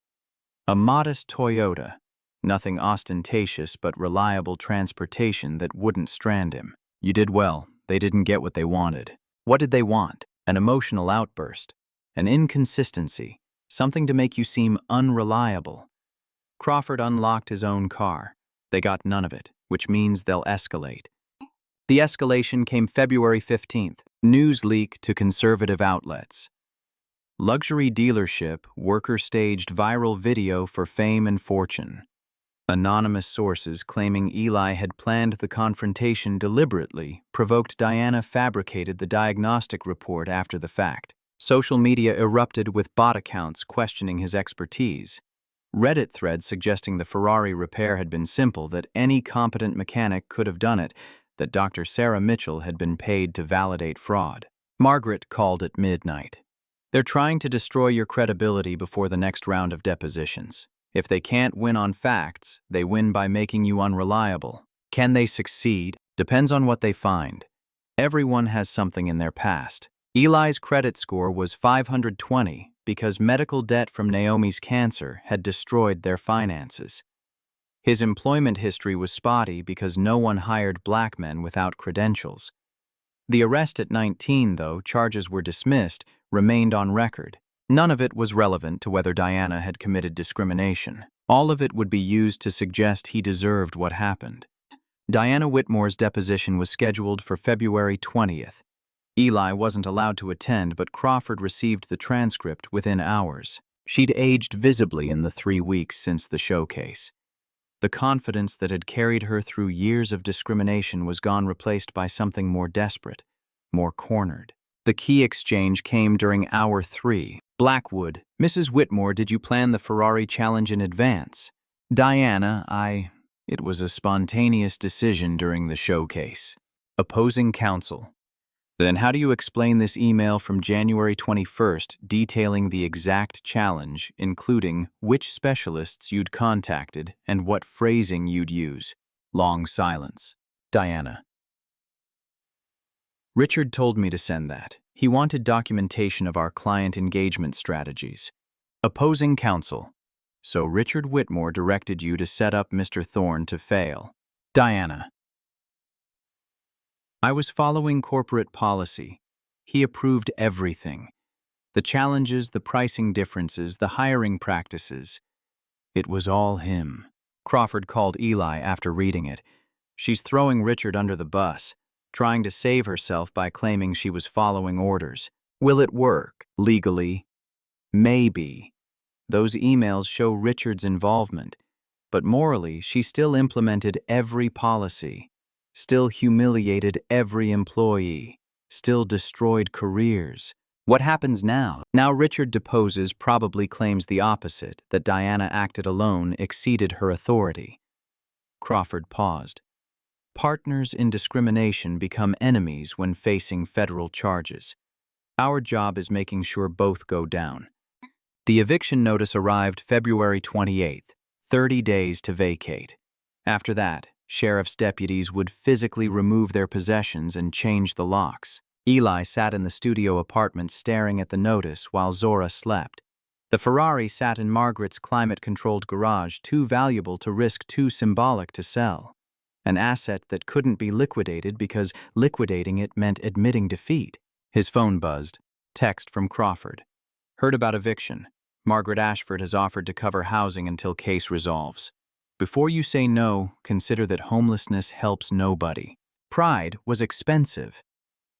A modest Toyota, nothing ostentatious but reliable transportation that wouldn't strand him. You did well. They didn't get what they wanted. What did they want? An emotional outburst, an inconsistency, something to make you seem unreliable. Crawford unlocked his own car. They got none of it, which means they'll escalate. The escalation came February 15th. News leak to conservative outlets. Luxury dealership worker staged viral video for fame and fortune. Anonymous sources claiming Eli had planned the confrontation deliberately provoked Diana fabricated the diagnostic report after the fact. Social media erupted with bot accounts questioning his expertise. Reddit threads suggesting the Ferrari repair had been simple, that any competent mechanic could have done it, that Dr. Sarah Mitchell had been paid to validate fraud. Margaret called at midnight. They're trying to destroy your credibility before the next round of depositions. If they can't win on facts, they win by making you unreliable. Can they succeed? Depends on what they find. Everyone has something in their past. Eli's credit score was 520 because medical debt from Naomi's cancer had destroyed their finances. His employment history was spotty because no one hired black men without credentials. The arrest at 19, though charges were dismissed, remained on record. None of it was relevant to whether Diana had committed discrimination. All of it would be used to suggest he deserved what happened. Diana Whitmore's deposition was scheduled for February 20th. Eli wasn't allowed to attend, but Crawford received the transcript within hours. She'd aged visibly in the 3 weeks since the showcase. The confidence that had carried her through years of discrimination was gone, replaced by something more desperate, more cornered. The key exchange came during hour 3. Blackwood: Mrs. Whitmore, did you plan the Ferrari challenge in advance? Diana: It was a spontaneous decision during the showcase. Opposing counsel: Then how do you explain this email from January 21st detailing the exact challenge, including which specialists you'd contacted and what phrasing you'd use? Long silence. Diana: Richard told me to send that. He wanted documentation of our client engagement strategies. Opposing counsel: So Richard Whitmore directed you to set up Mr. Thorne to fail. Diana: I was following corporate policy. He approved everything. The challenges, the pricing differences, the hiring practices. It was all him. Crawford called Eli after reading it. She's throwing Richard under the bus, trying to save herself by claiming she was following orders. Will it work? Legally? Maybe. Those emails show Richard's involvement, but morally, she still implemented every policy, still humiliated every employee, still destroyed careers. What happens now? Now Richard deposes, probably claims the opposite, that Diana acted alone, exceeded her authority. Crawford paused. Partners in discrimination become enemies when facing federal charges. Our job is making sure both go down. The eviction notice arrived February 28th, 30 days to vacate. After that, sheriff's deputies would physically remove their possessions and change the locks. Eli sat in the studio apartment staring at the notice while Zora slept. The Ferrari sat in Margaret's climate-controlled garage, too valuable to risk, too symbolic to sell. An asset that couldn't be liquidated because liquidating it meant admitting defeat. His phone buzzed. Text from Crawford. Heard about eviction. Margaret Ashford has offered to cover housing until case resolves. Before you say no, consider that homelessness helps nobody. Pride was expensive.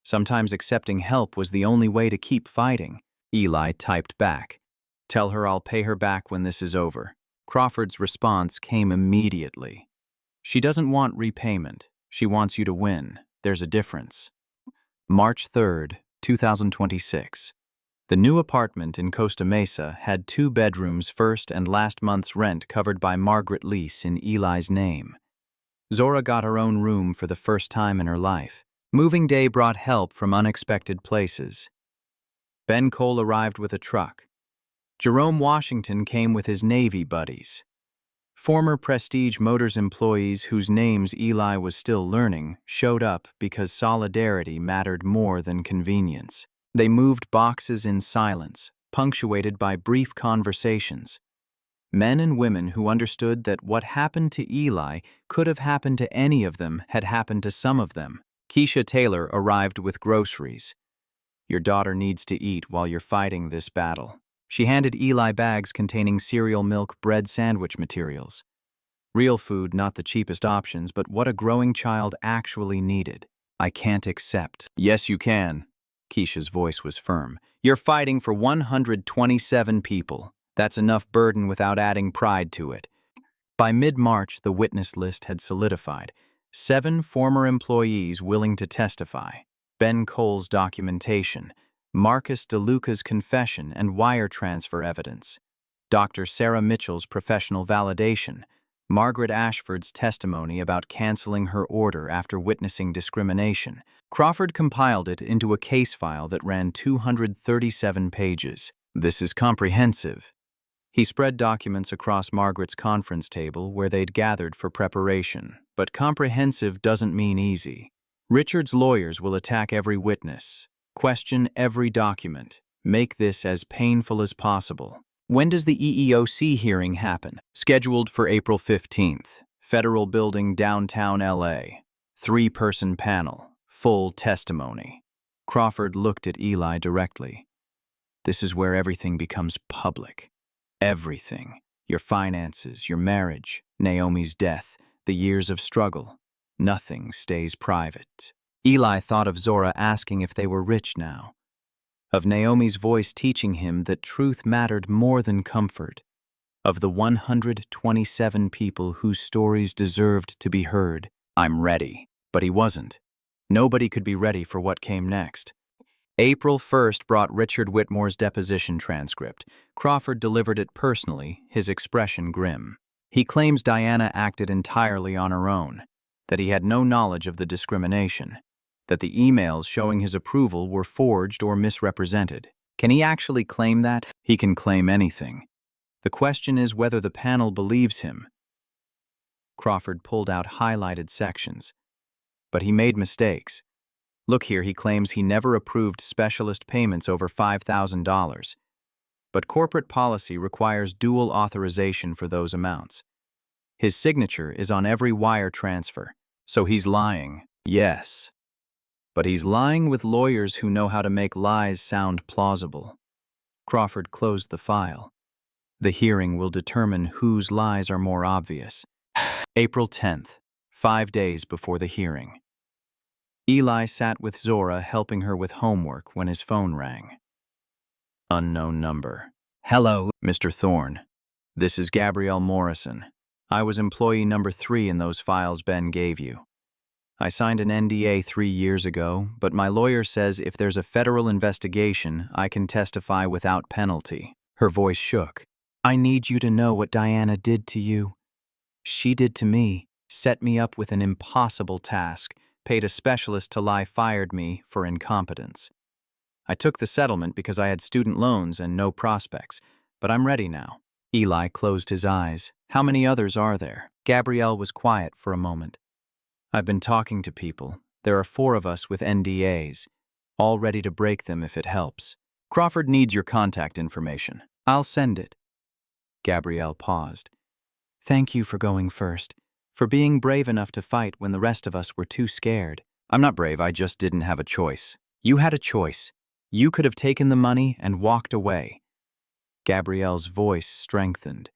Sometimes accepting help was the only way to keep fighting. Eli typed back. Tell her I'll pay her back when this is over. Crawford's response came immediately. She doesn't want repayment. She wants you to win. There's a difference. March 3rd, 2026. The new apartment in Costa Mesa had 2 bedrooms, first and last month's rent covered by Margaret lease in Eli's name. Zora got her own room for the first time in her life. Moving day brought help from unexpected places. Ben Cole arrived with a truck. Jerome Washington came with his Navy buddies. Former Prestige Motors employees whose names Eli was still learning showed up because solidarity mattered more than convenience. They moved boxes in silence, punctuated by brief conversations. Men and women who understood that what happened to Eli could have happened to any of them had happened to some of them. Keisha Taylor arrived with groceries. Your daughter needs to eat while you're fighting this battle. She handed Eli bags containing cereal, milk, bread, sandwich materials. Real food, not the cheapest options, but what a growing child actually needed. I can't accept. Yes, you can. Keisha's voice was firm. You're fighting for 127 people. That's enough burden without adding pride to it. By mid-March, the witness list had solidified. 7 former employees willing to testify. Ben Cole's documentation, Marcus DeLuca's confession and wire transfer evidence, Dr. Sarah Mitchell's professional validation, Margaret Ashford's testimony about canceling her order after witnessing discrimination. Crawford compiled it into a case file that ran 237 pages. This is comprehensive. He spread documents across Margaret's conference table where they'd gathered for preparation. But comprehensive doesn't mean easy. Richard's lawyers will attack every witness, question every document, make this as painful as possible. When does the EEOC hearing happen? Scheduled for April 15th. Federal Building, downtown LA. 3-person panel. full testimony. Crawford looked at Eli directly. This is where everything becomes public. Everything. Your finances, your marriage, Naomi's death, the years of struggle. Nothing stays private. Eli thought of Zora asking if they were rich now, of Naomi's voice teaching him that truth mattered more than comfort, of the 127 people whose stories deserved to be heard. I'm ready. But he wasn't. Nobody could be ready for what came next. April 1st brought Richard Whitmore's deposition transcript. Crawford delivered it personally, his expression grim. He claims Diana acted entirely on her own, that he had no knowledge of the discrimination, that the emails showing his approval were forged or misrepresented. Can he actually claim that? He can claim anything. The question is whether the panel believes him. Crawford pulled out highlighted sections. But he made mistakes. Look here, he claims he never approved specialist payments over $5,000. But corporate policy requires dual authorization for those amounts. His signature is on every wire transfer, so he's lying. Yes. But he's lying with lawyers who know how to make lies sound plausible. Crawford closed the file. The hearing will determine whose lies are more obvious. April 10th, 5 days before the hearing. Eli sat with Zora helping her with homework when his phone rang. Unknown number. Hello, Mr. Thorne. This is Gabrielle Morrison. I was employee number 3 in those files Ben gave you. I signed an NDA 3 years ago, but my lawyer says if there's a federal investigation, I can testify without penalty. Her voice shook. I need you to know what Diana did to you. She did to me, set me up with an impossible task, paid a specialist to lie, fired me for incompetence. I took the settlement because I had student loans and no prospects, but I'm ready now. Eli closed his eyes. How many others are there? Gabrielle was quiet for a moment. I've been talking to people. There are 4 of us with NDAs, all ready to break them if it helps. Crawford needs your contact information. I'll send it. Gabrielle paused. Thank you for going first, for being brave enough to fight when the rest of us were too scared. I'm not brave, I just didn't have a choice. You had a choice. You could have taken the money and walked away. Gabrielle's voice strengthened.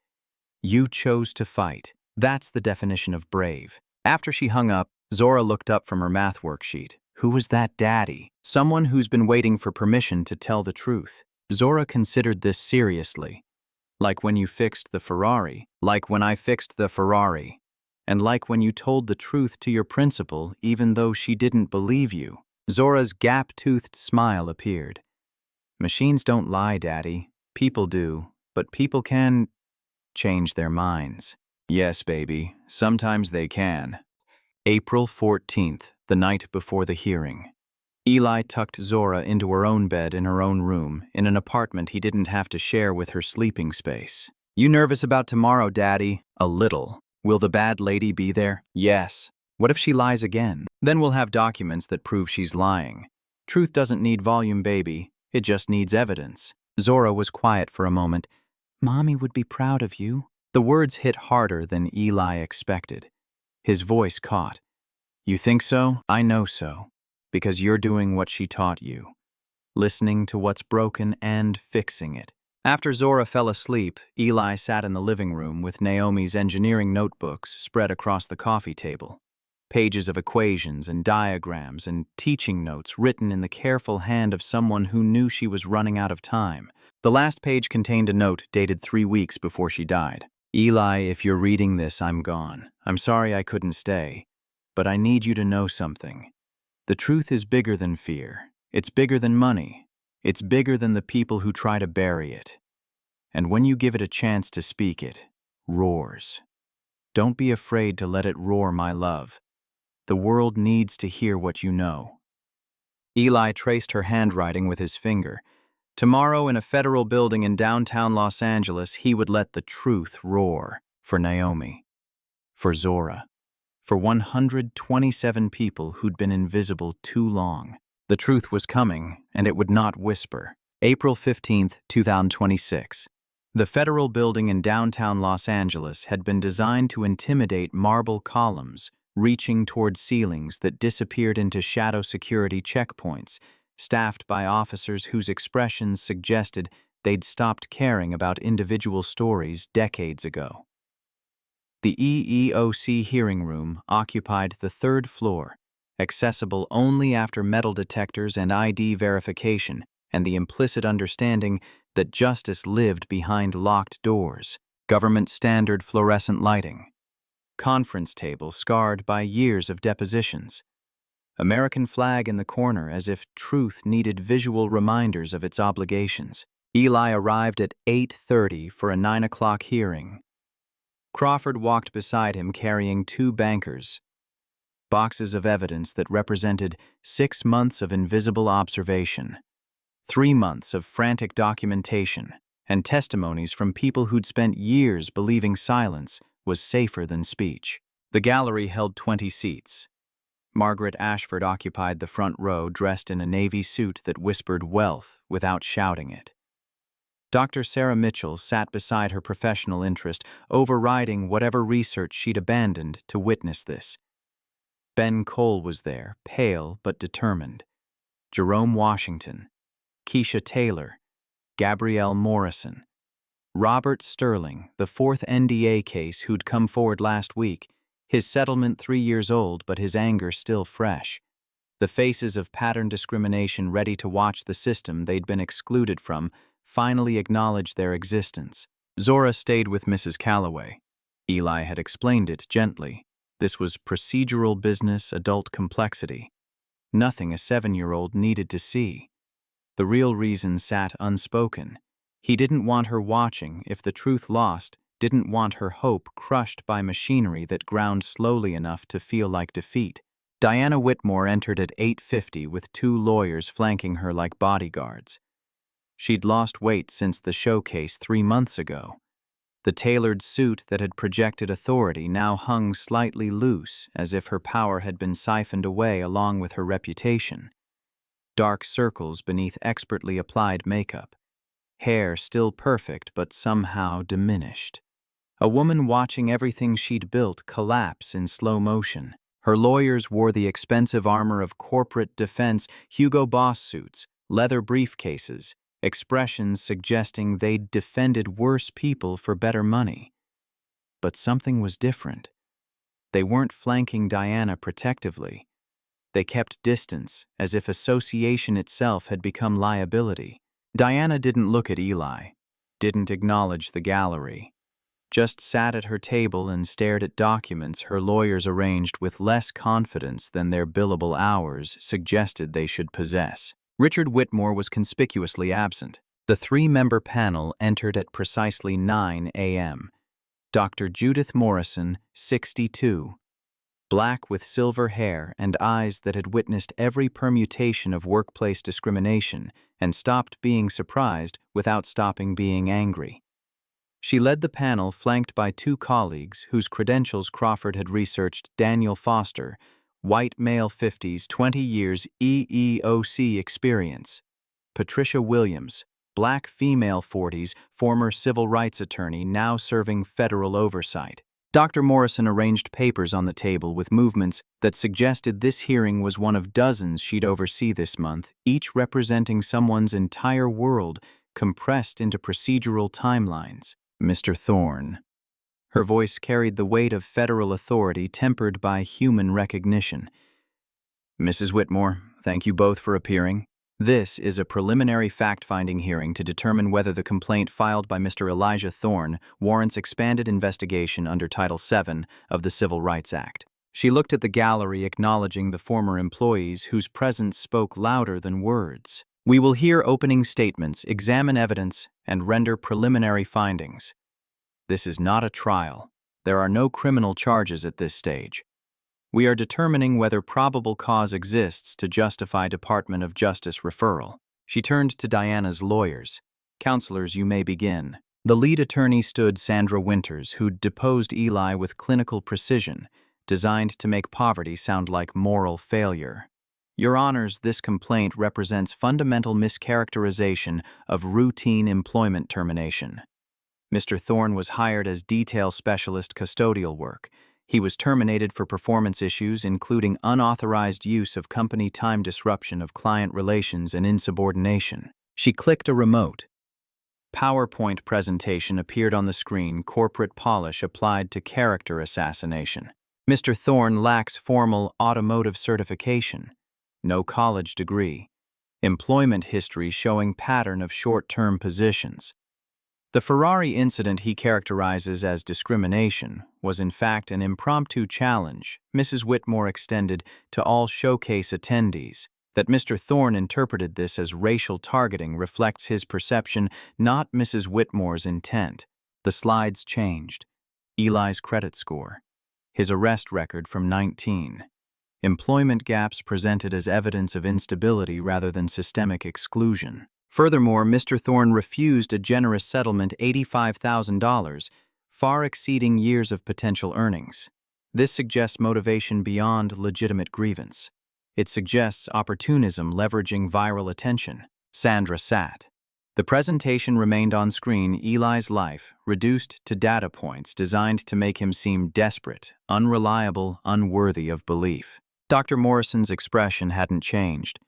You chose to fight. That's the definition of brave. After she hung up, Zora looked up from her math worksheet. Who was that daddy? Someone who's been waiting for permission to tell the truth. Zora considered this seriously. Like when you fixed the Ferrari. Like when I fixed the Ferrari. And like when you told the truth to your principal even though she didn't believe you. Zora's gap-toothed smile appeared. Machines don't lie, Daddy. People do, but people can change their minds. Yes, baby, sometimes they can. April 14th, the night before the hearing. Eli tucked Zora into her own bed in her own room, in an apartment he didn't have to share with her sleeping space. You nervous about tomorrow, Daddy? A little. Will the bad lady be there? Yes. What if she lies again? Then we'll have documents that prove she's lying. Truth doesn't need volume, baby. It just needs evidence. Zora was quiet for a moment. Mommy would be proud of you. The words hit harder than Eli expected. His voice caught. You think so? I know so. Because you're doing what she taught you. Listening to what's broken and fixing it. After Zora fell asleep, Eli sat in the living room with Naomi's engineering notebooks spread across the coffee table. Pages of equations and diagrams and teaching notes written in the careful hand of someone who knew she was running out of time. The last page contained a note dated 3 weeks before she died. Eli, if you're reading this, I'm gone. I'm sorry I couldn't stay. But I need you to know something. The truth is bigger than fear. It's bigger than money. It's bigger than the people who try to bury it. And when you give it a chance to speak, it roars. Don't be afraid to let it roar, my love. The world needs to hear what you know. Eli traced her handwriting with his finger. Tomorrow in a federal building in downtown Los Angeles, he would let the truth roar. For Naomi. For Zora. For 127 people who'd been invisible too long. The truth was coming, and it would not whisper. April 15th, 2026. The federal building in downtown Los Angeles had been designed to intimidate marble columns, reaching toward ceilings that disappeared into shadow security checkpoints, staffed by officers whose expressions suggested they'd stopped caring about individual stories decades ago. The EEOC hearing room occupied the third floor, accessible only after metal detectors and ID verification, and the implicit understanding that justice lived behind locked doors. Government standard fluorescent lighting. Conference table scarred by years of depositions. American flag in the corner as if truth needed visual reminders of its obligations. Eli arrived at 8:30 for a 9 o'clock hearing. Crawford walked beside him carrying 2 bankers, boxes of evidence that represented 6 months of invisible observation, 3 months of frantic documentation, and testimonies from people who'd spent years believing silence was safer than speech. The gallery held 20 seats. Margaret Ashford occupied the front row, dressed in a navy suit that whispered wealth without shouting it. Dr. Sarah Mitchell sat beside her professional interest, overriding whatever research she'd abandoned to witness this. Ben Cole was there, pale but determined. Jerome Washington, Keisha Taylor, Gabrielle Morrison, Robert Sterling, the 4th NDA case who'd come forward last week, his settlement 3 years old but his anger still fresh. The faces of pattern discrimination ready to watch the system they'd been excluded from finally acknowledged their existence. Zora stayed with Mrs. Calloway. Eli had explained it gently. This was procedural business, adult complexity. Nothing a 7-year-old needed to see. The real reason sat unspoken. He didn't want her watching if the truth lost, didn't want her hope crushed by machinery that ground slowly enough to feel like defeat. Diana Whitmore entered at 8:50 with 2 lawyers flanking her like bodyguards. She'd lost weight since the showcase 3 months ago. The tailored suit that had projected authority now hung slightly loose, as if her power had been siphoned away along with her reputation. Dark circles beneath expertly applied makeup. Hair still perfect but somehow diminished. A woman watching everything she'd built collapse in slow motion. Her lawyers wore the expensive armor of corporate defense, Hugo Boss suits, leather briefcases, expressions suggesting they'd defended worse people for better money. But something was different. They weren't flanking Diana protectively. They kept distance, as if association itself had become liability. Diana didn't look at Eli, didn't acknowledge the gallery, just sat at her table and stared at documents her lawyers arranged with less confidence than their billable hours suggested they should possess. Richard Whitmore was conspicuously absent. The 3-member panel entered at precisely 9 a.m. Dr. Judith Morrison, 62. Black with silver hair and eyes that had witnessed every permutation of workplace discrimination and stopped being surprised without stopping being angry. She led the panel flanked by 2 colleagues whose credentials Crawford had researched: Daniel Foster, white male 50s, 20 years EEOC experience; Patricia Williams, black female 40s, former civil rights attorney now serving federal oversight. Dr. Morrison arranged papers on the table with movements that suggested this hearing was one of dozens she'd oversee this month, each representing someone's entire world compressed into procedural timelines. Mr. Thorne. Her voice carried the weight of federal authority tempered by human recognition. Mrs. Whitmore, thank you both for appearing. This is a preliminary fact-finding hearing to determine whether the complaint filed by Mr. Elijah Thorne warrants expanded investigation under Title VII of the Civil Rights Act. She looked at the gallery, acknowledging the former employees whose presence spoke louder than words. We will hear opening statements, examine evidence, and render preliminary findings. This is not a trial. There are no criminal charges at this stage. We are determining whether probable cause exists to justify Department of Justice referral. She turned to Diana's lawyers. Counselors, you may begin. The lead attorney stood Sandra Winters, who'd deposed Eli with clinical precision, designed to make poverty sound like moral failure. Your Honors, this complaint represents fundamental mischaracterization of routine employment termination. Mr. Thorne was hired as detail specialist custodial work. He was terminated for performance issues, including unauthorized use of company time, disruption of client relations, and insubordination. She clicked a remote. PowerPoint presentation appeared on the screen, corporate polish applied to character assassination. Mr. Thorne lacks formal automotive certification. No college degree. Employment history showing pattern of short-term positions. The Ferrari incident he characterizes as discrimination was in fact an impromptu challenge Mrs. Whitmore extended to all showcase attendees. That Mr. Thorne interpreted this as racial targeting reflects his perception, not Mrs. Whitmore's intent. The slides changed. Eli's credit score. His arrest record from 19. Employment gaps presented as evidence of instability rather than systemic exclusion. Furthermore, Mr. Thorne refused a generous settlement, $85,000, far exceeding years of potential earnings. This suggests motivation beyond legitimate grievance. It suggests opportunism leveraging viral attention. Sandra sat. The presentation remained on screen. Eli's life, reduced to data points designed to make him seem desperate, unreliable, unworthy of belief. Dr. Morrison's expression hadn't changed.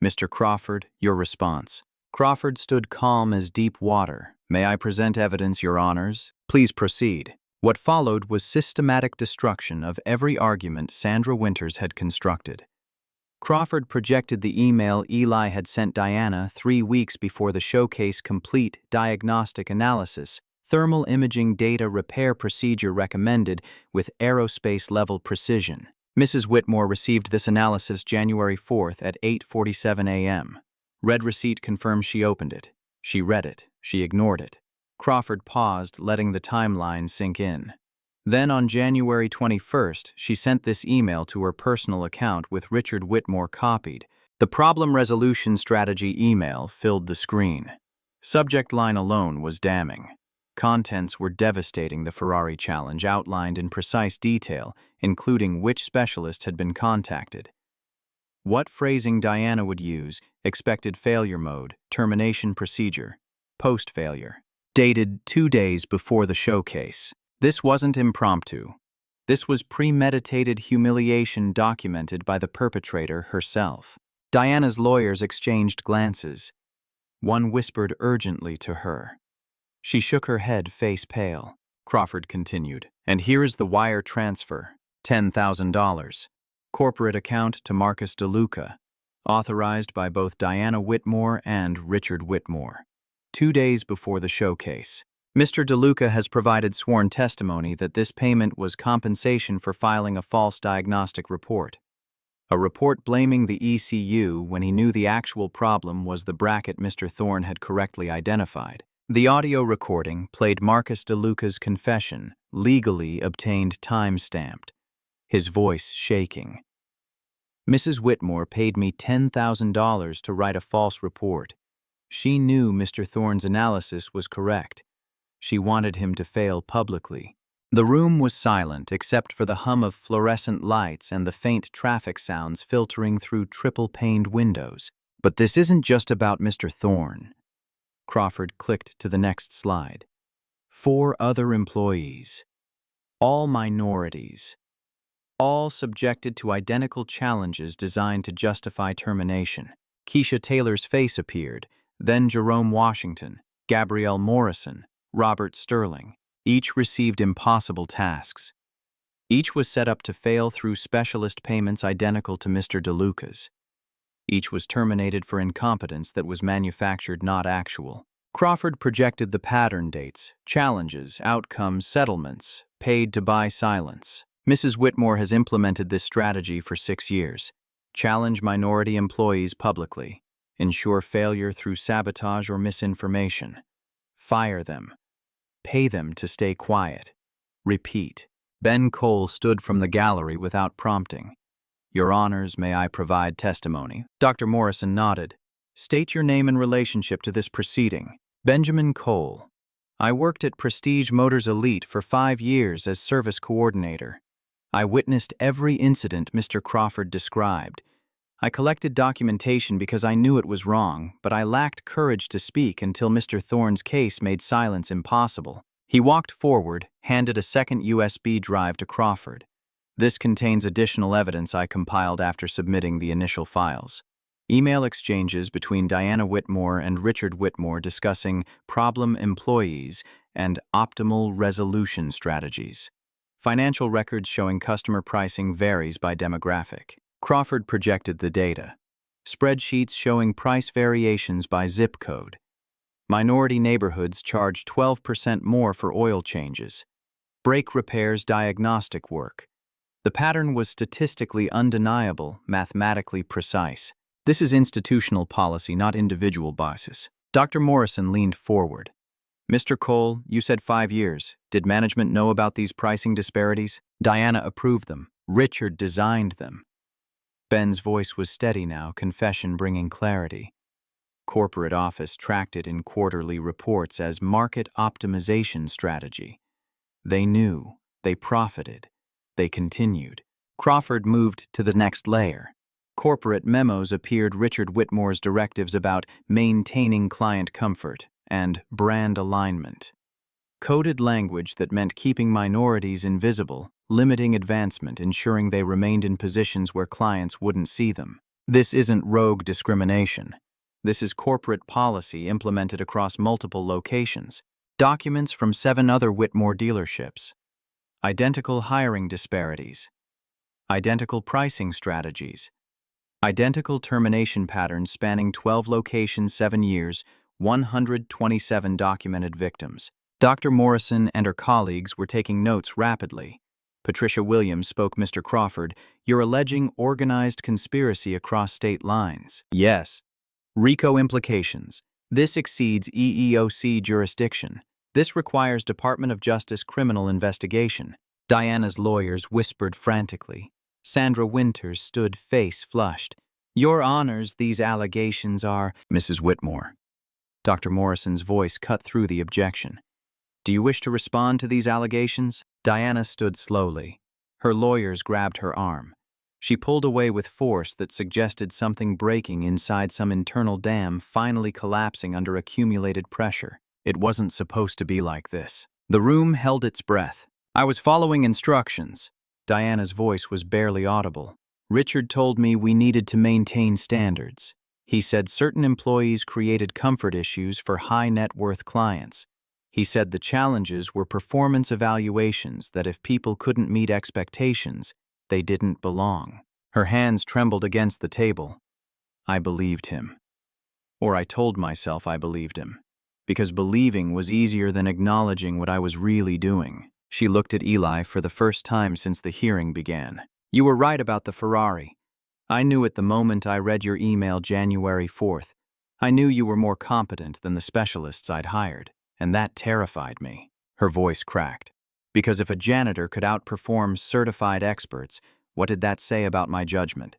Mr. Crawford, your response. Crawford stood calm as deep water. May I present evidence, Your Honors? Please proceed. What followed was systematic destruction of every argument Sandra Winters had constructed. Crawford projected the email Eli had sent Diana 3 weeks before the showcase: complete diagnostic analysis, thermal imaging data repair procedure recommended with aerospace-level precision. Mrs. Whitmore received this analysis January 4th at 8:47 a.m. Red receipt confirms she opened it. She read it. She ignored it. Crawford paused, letting the timeline sink in. Then on January 21st, she sent this email to her personal account with Richard Whitmore copied. The problem resolution strategy email filled the screen. Subject line alone was damning. Contents were devastating. The Ferrari challenge outlined in precise detail, including which specialist had been contacted, what phrasing Diana would use, expected failure mode, termination procedure, post-failure. Dated 2 days before the showcase. This wasn't impromptu. This was premeditated humiliation documented by the perpetrator herself. Diana's lawyers exchanged glances. One whispered urgently to her. She shook her head, face pale. Crawford continued. And here is the wire transfer, $10,000. Corporate account to Marcus DeLuca, authorized by both Diana Whitmore and Richard Whitmore. 2 days before the showcase. Mr. DeLuca has provided sworn testimony that this payment was compensation for filing a false diagnostic report. A report blaming the ECU when he knew the actual problem was the bracket Mr. Thorne had correctly identified. The audio recording played Marcus DeLuca's confession, legally obtained time-stamped, his voice shaking. Mrs. Whitmore paid me $10,000 to write a false report. She knew Mr. Thorne's analysis was correct. She wanted him to fail publicly. The room was silent except for the hum of fluorescent lights and the faint traffic sounds filtering through triple-paned windows. But this isn't just about Mr. Thorne. Crawford clicked to the next slide. 4 other employees. All minorities. All subjected to identical challenges designed to justify termination. Keisha Taylor's face appeared, then Jerome Washington, Gabrielle Morrison, Robert Sterling. Each received impossible tasks. Each was set up to fail through specialist payments identical to Mr. DeLuca's. Each was terminated for incompetence that was manufactured, not actual. Crawford projected the pattern dates, challenges, outcomes, settlements, paid to buy silence. Mrs. Whitmore has implemented this strategy for 6 years. Challenge minority employees publicly. Ensure failure through sabotage or misinformation. Fire them. Pay them to stay quiet. Repeat. Ben Cole stood from the gallery without prompting. Your Honors, may I provide testimony? Dr. Morrison nodded. State your name and relationship to this proceeding. Benjamin Cole. I worked at Prestige Motors Elite for 5 years as service coordinator. I witnessed every incident Mr. Crawford described. I collected documentation because I knew it was wrong, but I lacked courage to speak until Mr. Thorne's case made silence impossible. He walked forward, handed a second USB drive to Crawford. This contains additional evidence I compiled after submitting the initial files. Email exchanges between Diana Whitmore and Richard Whitmore discussing problem employees and optimal resolution strategies. Financial records showing customer pricing varies by demographic. Crawford projected the data. Spreadsheets showing price variations by zip code. Minority neighborhoods charge 12% more for oil changes. Brake repairs, diagnostic work. The pattern was statistically undeniable, mathematically precise. This is institutional policy, not individual biases. Dr. Morrison leaned forward. Mr. Cole, you said 5 years. Did management know about these pricing disparities? Diana approved them. Richard designed them. Ben's voice was steady now, confession bringing clarity. Corporate office tracked it in quarterly reports as market optimization strategy. They knew. They profited. They continued. Crawford moved to the next layer. Corporate memos appeared Richard Whitmore's directives about maintaining client comfort and brand alignment. Coded language that meant keeping minorities invisible, limiting advancement, ensuring they remained in positions where clients wouldn't see them. This isn't rogue discrimination. This is corporate policy implemented across multiple locations. Documents from 7 other Whitmore dealerships. Identical hiring disparities. Identical pricing strategies. Identical termination patterns spanning 12 locations, 7 years, 127 documented victims. Dr. Morrison and her colleagues were taking notes rapidly. Patricia Williams spoke. Mr. Crawford, you're alleging organized conspiracy across state lines. Yes. RICO implications. This exceeds EEOC jurisdiction. This requires Department of Justice criminal investigation. Diana's lawyers whispered frantically. Sandra Winters stood face flushed. Your Honors, these allegations are... Mrs. Whitmore. Dr. Morrison's voice cut through the objection. Do you wish to respond to these allegations? Diana stood slowly. Her lawyers grabbed her arm. She pulled away with force that suggested something breaking inside some internal dam, finally collapsing under accumulated pressure. It wasn't supposed to be like this. The room held its breath. I was following instructions. Diana's voice was barely audible. Richard told me we needed to maintain standards. He said certain employees created comfort issues for high net worth clients. He said the challenges were performance evaluations, that if people couldn't meet expectations, they didn't belong. Her hands trembled against the table. I believed him. Or I told myself I believed him. Because believing was easier than acknowledging what I was really doing. She looked at Eli for the first time since the hearing began. You were right about the Ferrari. I knew it the moment I read your email January 4th. I knew you were more competent than the specialists I'd hired, and that terrified me. Her voice cracked. Because if a janitor could outperform certified experts, what did that say about my judgment?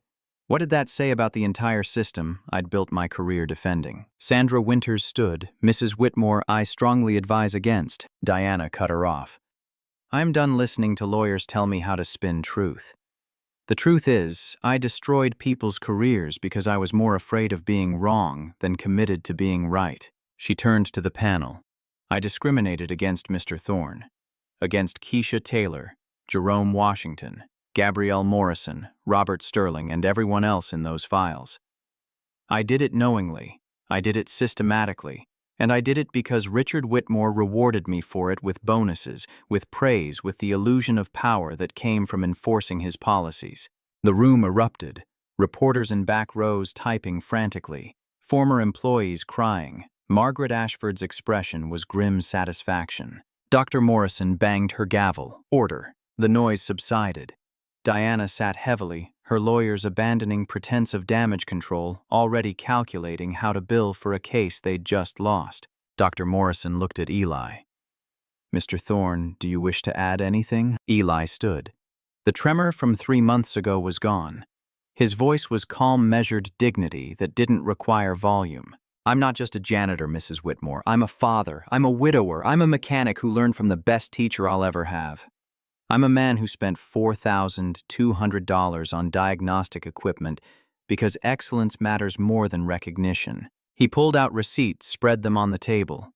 What did that say about the entire system I'd built my career defending? Sandra Winters stood. Mrs. Whitmore, I strongly advise against. Diana cut her off. I'm done listening to lawyers tell me how to spin truth. The truth is, I destroyed people's careers because I was more afraid of being wrong than committed to being right. She turned to the panel. I discriminated against Mr. Thorne, against Keisha Taylor, Jerome Washington, Gabrielle Morrison, Robert Sterling, and everyone else in those files. I did it knowingly. I did it systematically. And I did it because Richard Whitmore rewarded me for it with bonuses, with praise, with the illusion of power that came from enforcing his policies. The room erupted, reporters in back rows typing frantically, former employees crying. Margaret Ashford's expression was grim satisfaction. Dr. Morrison banged her gavel. Order. The noise subsided. Diana sat heavily, her lawyers abandoning pretense of damage control, already calculating how to bill for a case they'd just lost. Dr. Morrison looked at Eli. Mr. Thorne, do you wish to add anything? Eli stood. The tremor from 3 months ago was gone. His voice was calm, measured dignity that didn't require volume. I'm not just a janitor, Mrs. Whitmore. I'm a father. I'm a widower. I'm a mechanic who learned from the best teacher I'll ever have. I'm a man who spent $4,200 on diagnostic equipment because excellence matters more than recognition. He pulled out receipts, spread them on the table.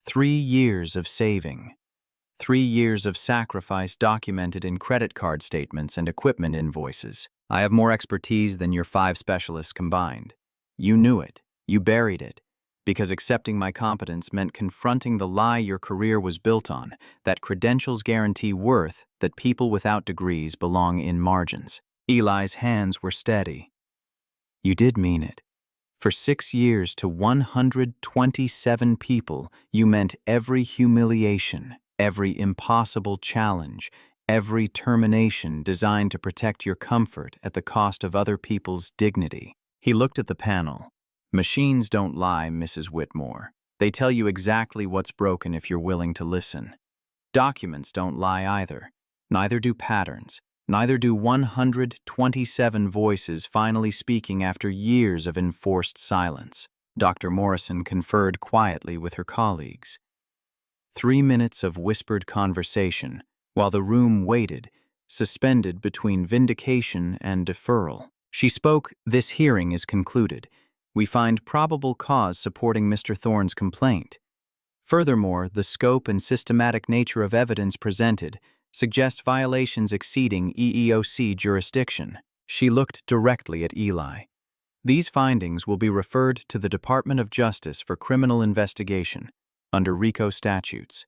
3 years of saving. 3 years of sacrifice documented in credit card statements and equipment invoices. I have more expertise than your 5 specialists combined. You knew it. You buried it. Because accepting my competence meant confronting the lie your career was built on, that credentials guarantee worth, that people without degrees belong in margins. Eli's hands were steady. You did mean it. For 6 years to 127 people, you meant every humiliation, every impossible challenge, every termination designed to protect your comfort at the cost of other people's dignity. He looked at the panel. Machines don't lie, Mrs. Whitmore. They tell you exactly what's broken if you're willing to listen. Documents don't lie either. Neither do patterns. Neither do 127 voices finally speaking after years of enforced silence. Dr. Morrison conferred quietly with her colleagues. 3 minutes of whispered conversation, while the room waited, suspended between vindication and deferral. She spoke, "This hearing is concluded. We find probable cause supporting Mr. Thorne's complaint. Furthermore, the scope and systematic nature of evidence presented suggest violations exceeding EEOC jurisdiction." She looked directly at Eli. "These findings will be referred to the Department of Justice for criminal investigation under RICO statutes,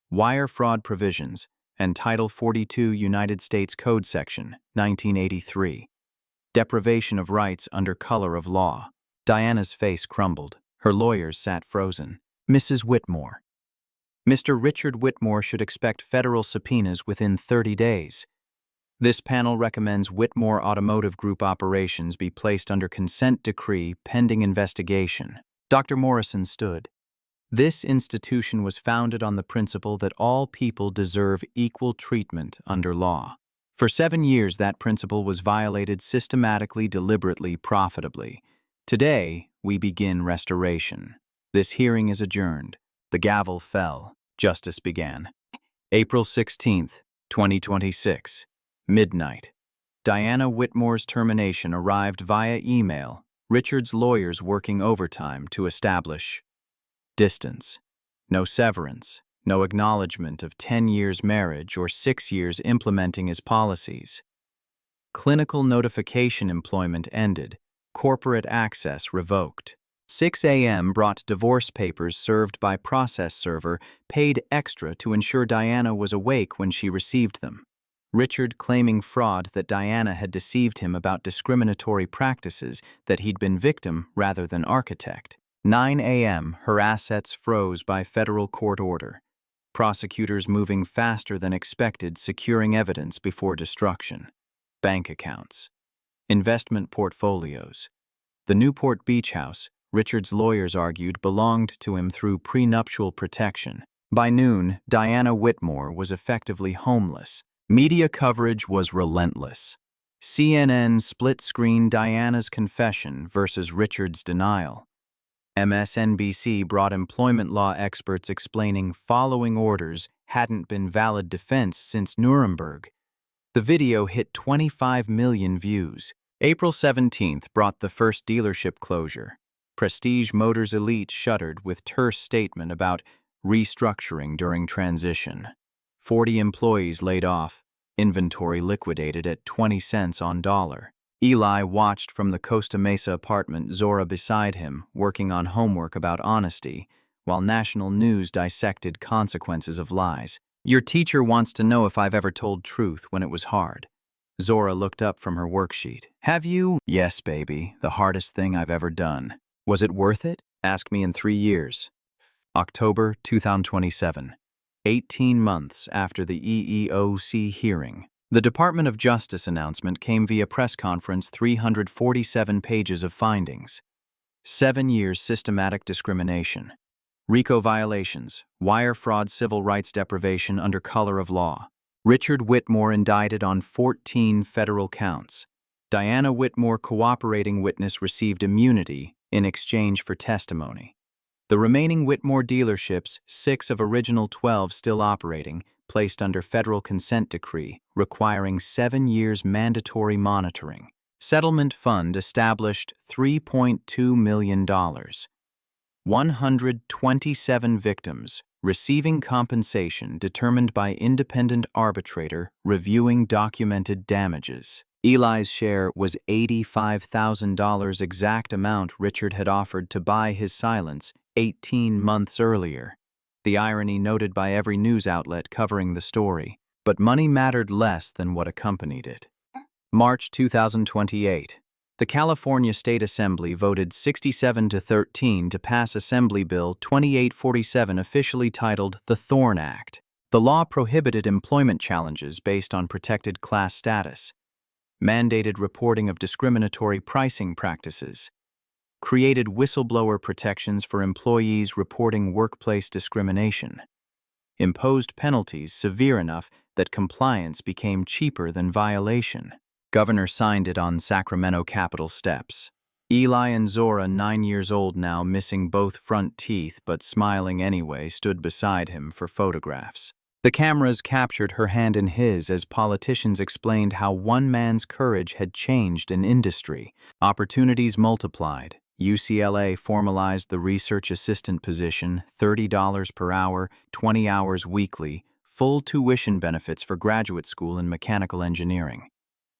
wire fraud provisions, and Title 42 United States Code Section 1983, deprivation of rights under color of law." Diana's face crumbled. Her lawyers sat frozen. "Mrs. Whitmore. Mr. Richard Whitmore should expect federal subpoenas within 30 days. This panel recommends Whitmore Automotive Group operations be placed under consent decree pending investigation." Dr. Morrison stood. "This institution was founded on the principle that all people deserve equal treatment under law. For 7 years, that principle was violated systematically, deliberately, profitably. Today, we begin restoration. This hearing is adjourned." The gavel fell. Justice began. April 16th, 2026. Midnight. Diana Whitmore's termination arrived via email, Richard's lawyers working overtime to establish distance. No severance, no acknowledgement of 10 years marriage or 6 years implementing his policies. Clinical notification employment ended, corporate access revoked. 6 a.m. brought divorce papers served by process server, paid extra to ensure Diana was awake when she received them. Richard claiming fraud, that Diana had deceived him about discriminatory practices, that he'd been victim rather than architect. 9 a.m. her assets froze by federal court order. Prosecutors moving faster than expected, securing evidence before destruction. Bank accounts. Investment portfolios. The Newport Beach house, Richard's lawyers argued, belonged to him through prenuptial protection. By noon, Diana Whitmore was effectively homeless. Media coverage was relentless. CNN split-screened Diana's confession versus Richard's denial. MSNBC brought employment law experts explaining following orders hadn't been valid defense since Nuremberg. The video hit 25 million views. April 17th brought the first dealership closure. Prestige Motors Elite shuttered with terse statement about restructuring during transition. 40 employees laid off, inventory liquidated at 20 cents on dollar. Eli watched from the Costa Mesa apartment, Zora beside him, working on homework about honesty, while national news dissected consequences of lies. "Your teacher wants to know if I've ever told truth when it was hard." Zora looked up from her worksheet. "Have you?" "Yes, baby, the hardest thing I've ever done." "Was it worth it?" "Ask me in 3 years. October 2027. 18 months after the EEOC hearing. The Department of Justice announcement came via press conference, 347 pages of findings. 7 years systematic discrimination. RICO violations, wire fraud, civil rights deprivation under color of law. Richard Whitmore indicted on 14 federal counts. Diana Whitmore, cooperating witness, received immunity in exchange for testimony. The remaining Whitmore dealerships, 6 of original 12 still operating, placed under federal consent decree requiring 7 years mandatory monitoring. Settlement fund established $3.2 million. 127 victims receiving compensation determined by independent arbitrator reviewing documented damages. Eli's share was $85,000, exact amount Richard had offered to buy his silence 18 months earlier. The irony noted by every news outlet covering the story. But money mattered less than what accompanied it. March 2028. The California State Assembly voted 67-13 to pass Assembly Bill 2847, officially titled the Thorn Act. The law prohibited employment challenges based on protected class status, mandated reporting of discriminatory pricing practices, created whistleblower protections for employees reporting workplace discrimination, imposed penalties severe enough that compliance became cheaper than violation. Governor signed it on Sacramento Capitol steps. Eli and Zora, 9 years old now, missing both front teeth but smiling anyway, stood beside him for photographs. The cameras captured her hand in his as politicians explained how one man's courage had changed an industry. Opportunities multiplied. UCLA formalized the research assistant position, $30 per hour, 20 hours weekly, full tuition benefits for graduate school in mechanical engineering.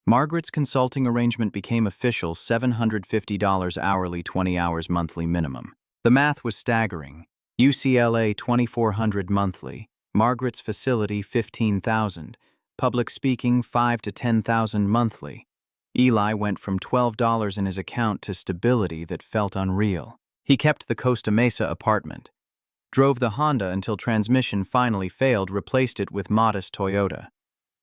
Margaret's consulting arrangement became official, $750 hourly, 20 hours monthly minimum. The math was staggering. UCLA $2,400 monthly, Margaret's facility $15,000, public speaking $5,000 to $10,000 monthly. Eli went from $12 in his account to stability that felt unreal. He kept the Costa Mesa apartment, drove the Honda until transmission finally failed, replaced it with modest Toyota.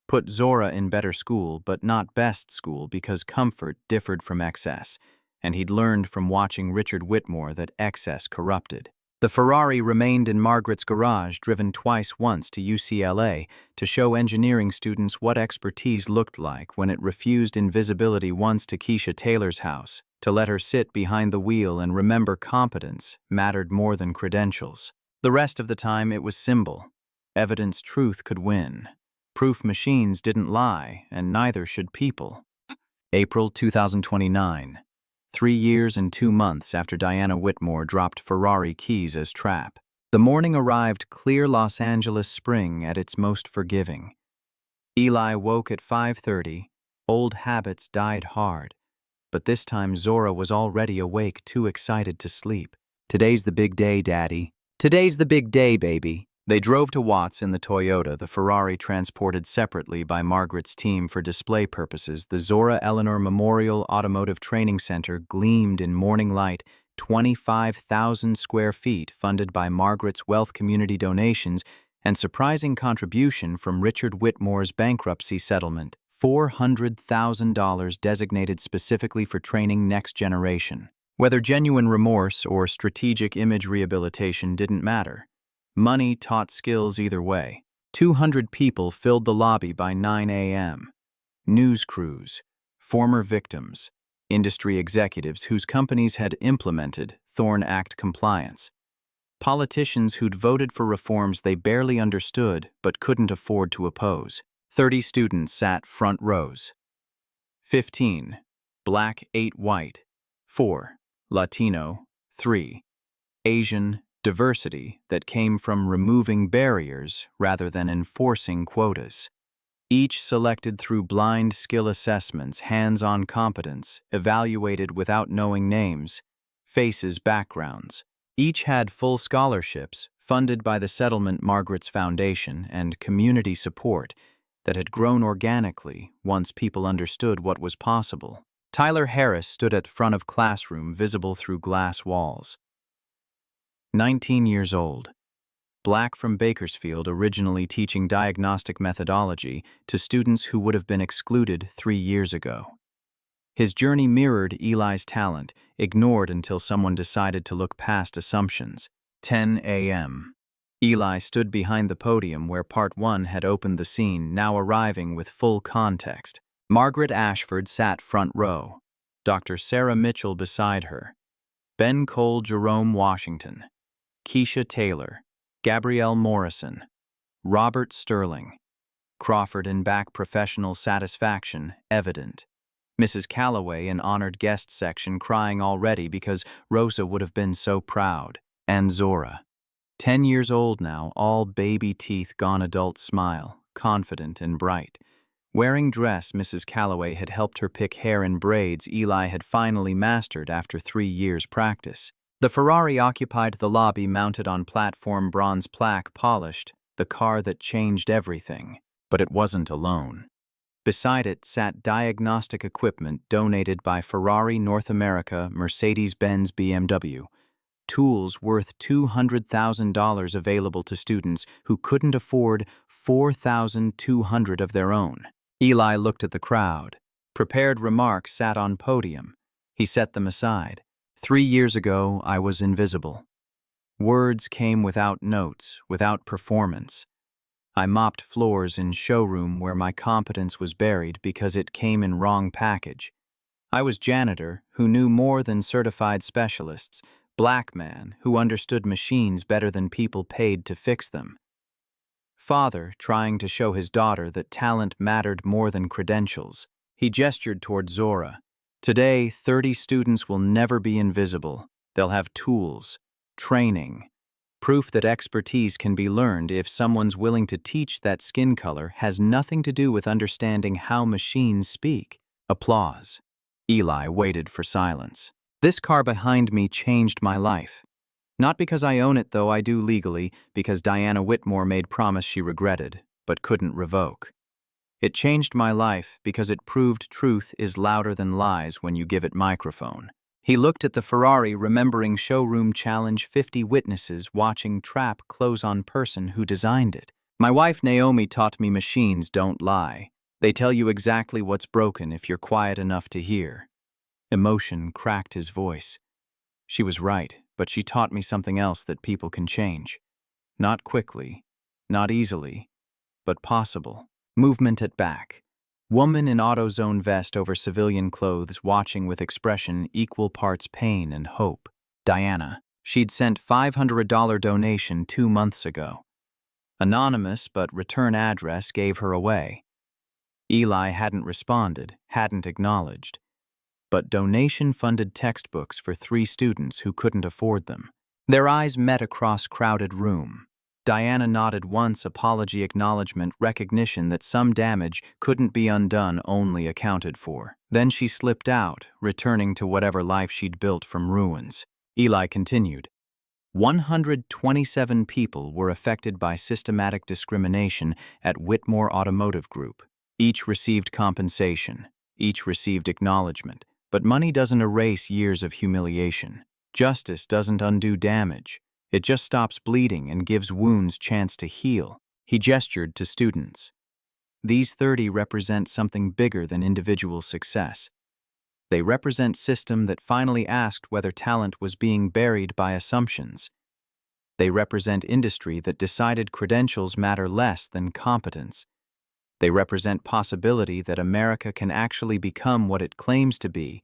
Put Zora in better school, but not best school, because comfort differed from excess, and he'd learned from watching Richard Whitmore that excess corrupted. The Ferrari remained in Margaret's garage, driven once to UCLA to show engineering students what expertise looked like when it refused invisibility once to Keisha Taylor's house, to let her sit behind the wheel and remember competence mattered more than credentials. The rest of the time it was symbol. Evidence truth could win. Proof machines didn't lie, and neither should people. April 2029. 3 years and 2 months after Diana Whitmore dropped Ferrari keys as trap. The morning arrived clear Los Angeles spring at its most forgiving. Eli woke at 5:30. Old habits died hard. But this time Zora was already awake, too excited to sleep. "Today's the big day, Daddy. Today's the big day, baby." They drove to Watts in the Toyota, the Ferrari transported separately by Margaret's team for display purposes. The Zora Eleanor Memorial Automotive Training Center gleamed in morning light, 25,000 square feet, funded by Margaret's wealth community donations and surprising contribution from Richard Whitmore's bankruptcy settlement, $400,000 designated specifically for training next generation. Whether genuine remorse or strategic image rehabilitation didn't matter. Money taught skills either way. 200 people filled the lobby by 9 a.m. News crews, former victims, industry executives whose companies had implemented Thorn Act compliance, politicians who'd voted for reforms they barely understood but couldn't afford to oppose. 30 students sat front rows. 15, Black, 8 white, 4, Latino, 3, Asian, diversity that came from removing barriers rather than enforcing quotas. Each selected through blind skill assessments, hands-on competence, evaluated without knowing names, faces, backgrounds. Each had full scholarships, funded by the Settlement Margaret's Foundation, and community support that had grown organically once people understood what was possible. Tyler Harris stood at front of classroom, visible through glass walls. 19 years old, Black from Bakersfield, originally teaching diagnostic methodology to students who would have been excluded 3 years ago. His journey mirrored Eli's talent, ignored until someone decided to look past assumptions. 10 a.m. Eli stood behind the podium where Part 1 had opened the scene, now arriving with full context. Margaret Ashford sat front row, Dr. Sarah Mitchell beside her, Ben Cole, Jerome Washington, Keisha Taylor, Gabrielle Morrison, Robert Sterling. Crawford in back, professional satisfaction evident. Mrs. Calloway in honored guest section, crying already because Rosa would have been so proud. And Zora, 10 years old now, all baby teeth gone adult smile, confident and bright. Wearing dress Mrs. Calloway had helped her pick hair in braids Eli had finally mastered after 3 years' practice. The Ferrari occupied the lobby mounted on platform bronze plaque polished, the car that changed everything. But it wasn't alone. Beside it sat diagnostic equipment donated by Ferrari North America, Mercedes-Benz BMW. Tools worth $200,000 available to students who couldn't afford 4,200 of their own. Eli looked at the crowd. Prepared remarks sat on podium. He set them aside. 3 years ago, I was invisible. Words came without notes, without performance. I mopped floors in showroom where my competence was buried because it came in wrong package. I was janitor who knew more than certified specialists, black man who understood machines better than people paid to fix them. Father trying to show his daughter that talent mattered more than credentials. He gestured toward Zora. Today, 30 students will never be invisible. They'll have tools, training, proof that expertise can be learned if someone's willing to teach that skin color has nothing to do with understanding how machines speak. Applause. Eli waited for silence. This car behind me changed my life. Not because I own it, though I do legally, because Diana Whitmore made promise she regretted, but couldn't revoke. It changed my life because it proved truth is louder than lies when you give it microphone. He looked at the Ferrari, remembering showroom challenge 50 witnesses watching trap close on person who designed it. My wife Naomi taught me machines don't lie. They tell you exactly what's broken if you're quiet enough to hear. Emotion cracked his voice. She was right, but she taught me something else that people can change. Not quickly, not easily, but possible. Movement at back. Woman in AutoZone vest over civilian clothes watching with expression equal parts pain and hope. Diana. She'd sent $500 donation 2 months ago. Anonymous but return address gave her away. Eli hadn't responded, hadn't acknowledged. But donation-funded textbooks for 3 students who couldn't afford them. Their eyes met across crowded room. Diana nodded once, apology, acknowledgement, recognition that some damage couldn't be undone, only accounted for. Then she slipped out, returning to whatever life she'd built from ruins. Eli continued. 127 people were affected by systematic discrimination at Whitmore Automotive Group. Each received compensation. Each received acknowledgement. But money doesn't erase years of humiliation. Justice doesn't undo damage. It just stops bleeding and gives wounds chance to heal. He gestured to students. These 30 represent something bigger than individual success. They represent system that finally asked whether talent was being buried by assumptions. They represent industry that decided credentials matter less than competence. They represent possibility that America can actually become what it claims to be,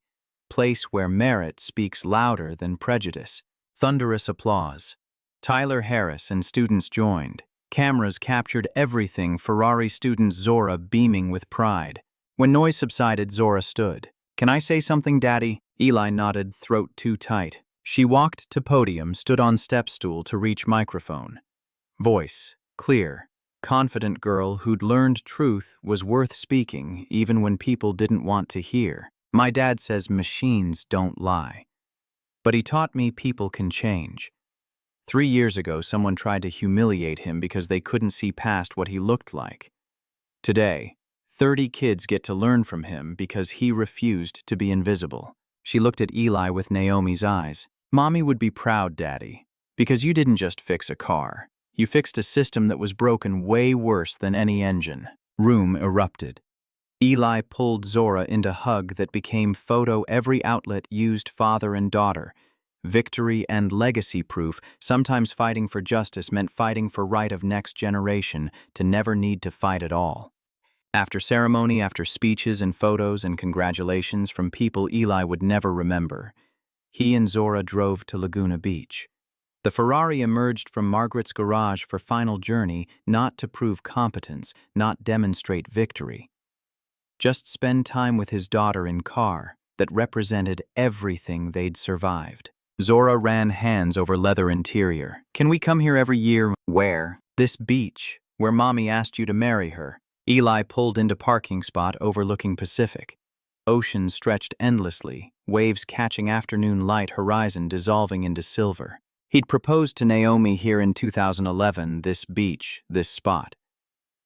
place where merit speaks louder than prejudice. Thunderous applause. Tyler Harris and students joined. Cameras captured everything, Ferrari student Zora beaming with pride. When noise subsided, Zora stood. Can I say something, Daddy? Eli nodded, throat too tight. She walked to podium, stood on step stool to reach microphone. Voice, clear. Confident girl who'd learned truth was worth speaking even when people didn't want to hear. My dad says machines don't lie. But he taught me people can change. 3 years ago, someone tried to humiliate him because they couldn't see past what he looked like. Today, 30 kids get to learn from him because he refused to be invisible. She looked at Eli with Naomi's eyes. Mommy would be proud, Daddy, because you didn't just fix a car. You fixed a system that was broken way worse than any engine. Room erupted. Eli pulled Zora into hug that became photo every outlet used father and daughter. Victory and legacy proof, sometimes fighting for justice meant fighting for right of next generation to never need to fight at all. After ceremony, after speeches and photos and congratulations from people Eli would never remember, he and Zora drove to Laguna Beach. The Ferrari emerged from Margaret's garage for final journey, not to prove competence, not demonstrate victory. Just spend time with his daughter in car that represented everything they'd survived. Zora ran hands over leather interior. Can we come here every year? Where? This beach, where Mommy asked you to marry her. Eli pulled into parking spot overlooking Pacific. Ocean stretched endlessly, waves catching afternoon light horizon dissolving into silver. He'd proposed to Naomi here in 2011, this beach, this spot.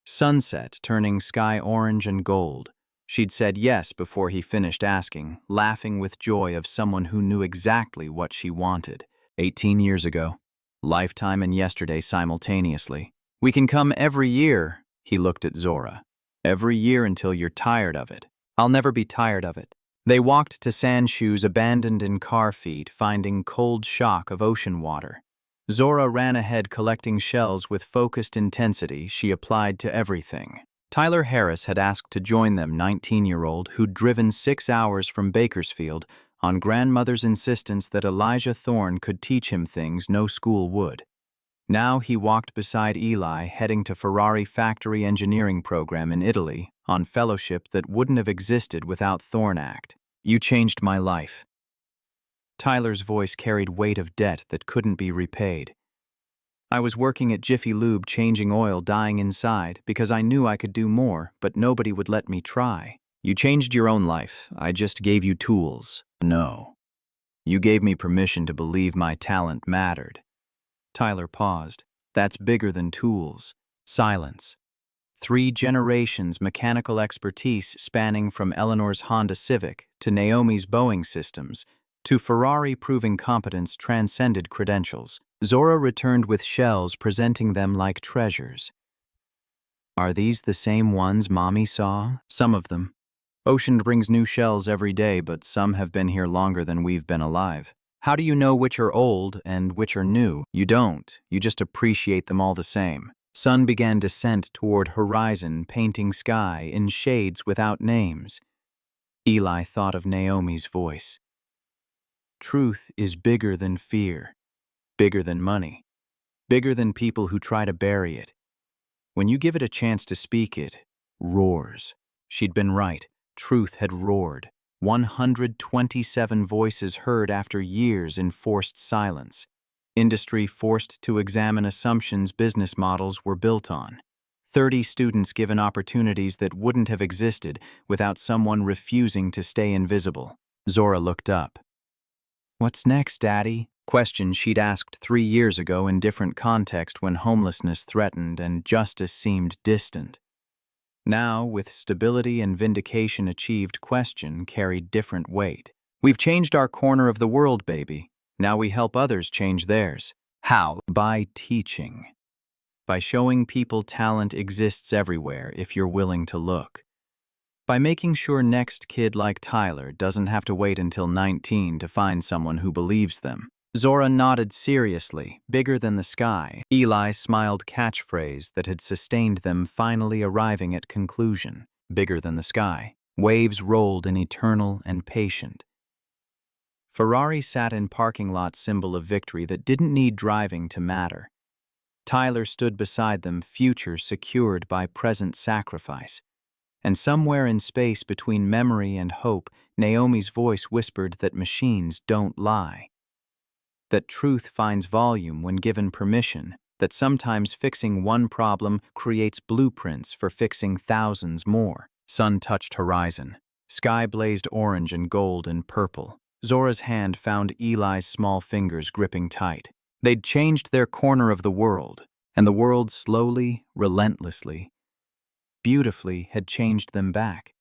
Sunset turning sky orange and gold. She'd said yes before he finished asking, laughing with joy of someone who knew exactly what she wanted. 18 years ago. Lifetime and yesterday simultaneously. We can come every year, he looked at Zora. Every year until you're tired of it. I'll never be tired of it. They walked to sand shoes abandoned in car feet, finding cold shock of ocean water. Zora ran ahead collecting shells with focused intensity she applied to everything. Tyler Harris had asked to join them, 19-year-old, who'd driven 6 hours from Bakersfield on grandmother's insistence that Elijah Thorne could teach him things no school would. Now he walked beside Eli, heading to Ferrari factory engineering program in Italy on fellowship that wouldn't have existed without Thorne Act. You changed my life. Tyler's voice carried weight of debt that couldn't be repaid. I was working at Jiffy Lube changing oil, dying inside, because I knew I could do more, but nobody would let me try. You changed your own life. I just gave you tools. No. You gave me permission to believe my talent mattered. Tyler paused. That's bigger than tools. Silence. 3 generations mechanical expertise spanning from Eleanor's Honda Civic to Naomi's Boeing systems to Ferrari proving competence transcended credentials. Zora returned with shells, presenting them like treasures. Are these the same ones Mommy saw? Some of them. Ocean brings new shells every day, but some have been here longer than we've been alive. How do you know which are old and which are new? You don't. You just appreciate them all the same. Sun began descent toward horizon, painting sky in shades without names. Eli thought of Naomi's voice. Truth is bigger than fear, bigger than money, bigger than people who try to bury it. When you give it a chance to speak, it roars. She'd been right. Truth had roared. 127 voices heard after years in forced silence. Industry forced to examine assumptions business models were built on. 30 students given opportunities that wouldn't have existed without someone refusing to stay invisible. Zora looked up. What's next, Daddy? Question she'd asked 3 years ago in different context when homelessness threatened and justice seemed distant. Now, with stability and vindication achieved, question carried different weight. We've changed our corner of the world, baby. Now we help others change theirs. How? By teaching. By showing people talent exists everywhere if you're willing to look. By making sure next kid like Tyler doesn't have to wait until 19 to find someone who believes them. Zora nodded seriously, bigger than the sky. Eli smiled catchphrase that had sustained them finally arriving at conclusion. Bigger than the sky. Waves rolled in eternal and patient. Ferrari sat in parking lot, symbol of victory that didn't need driving to matter. Tyler stood beside them, future secured by present sacrifice. And somewhere in space between memory and hope, Naomi's voice whispered that machines don't lie. That truth finds volume when given permission, that sometimes fixing one problem creates blueprints for fixing thousands more. Sun touched horizon. Sky blazed orange and gold and purple. Zora's hand found Eli's small fingers gripping tight. They'd changed their corner of the world, and the world slowly, relentlessly, beautifully had changed them back.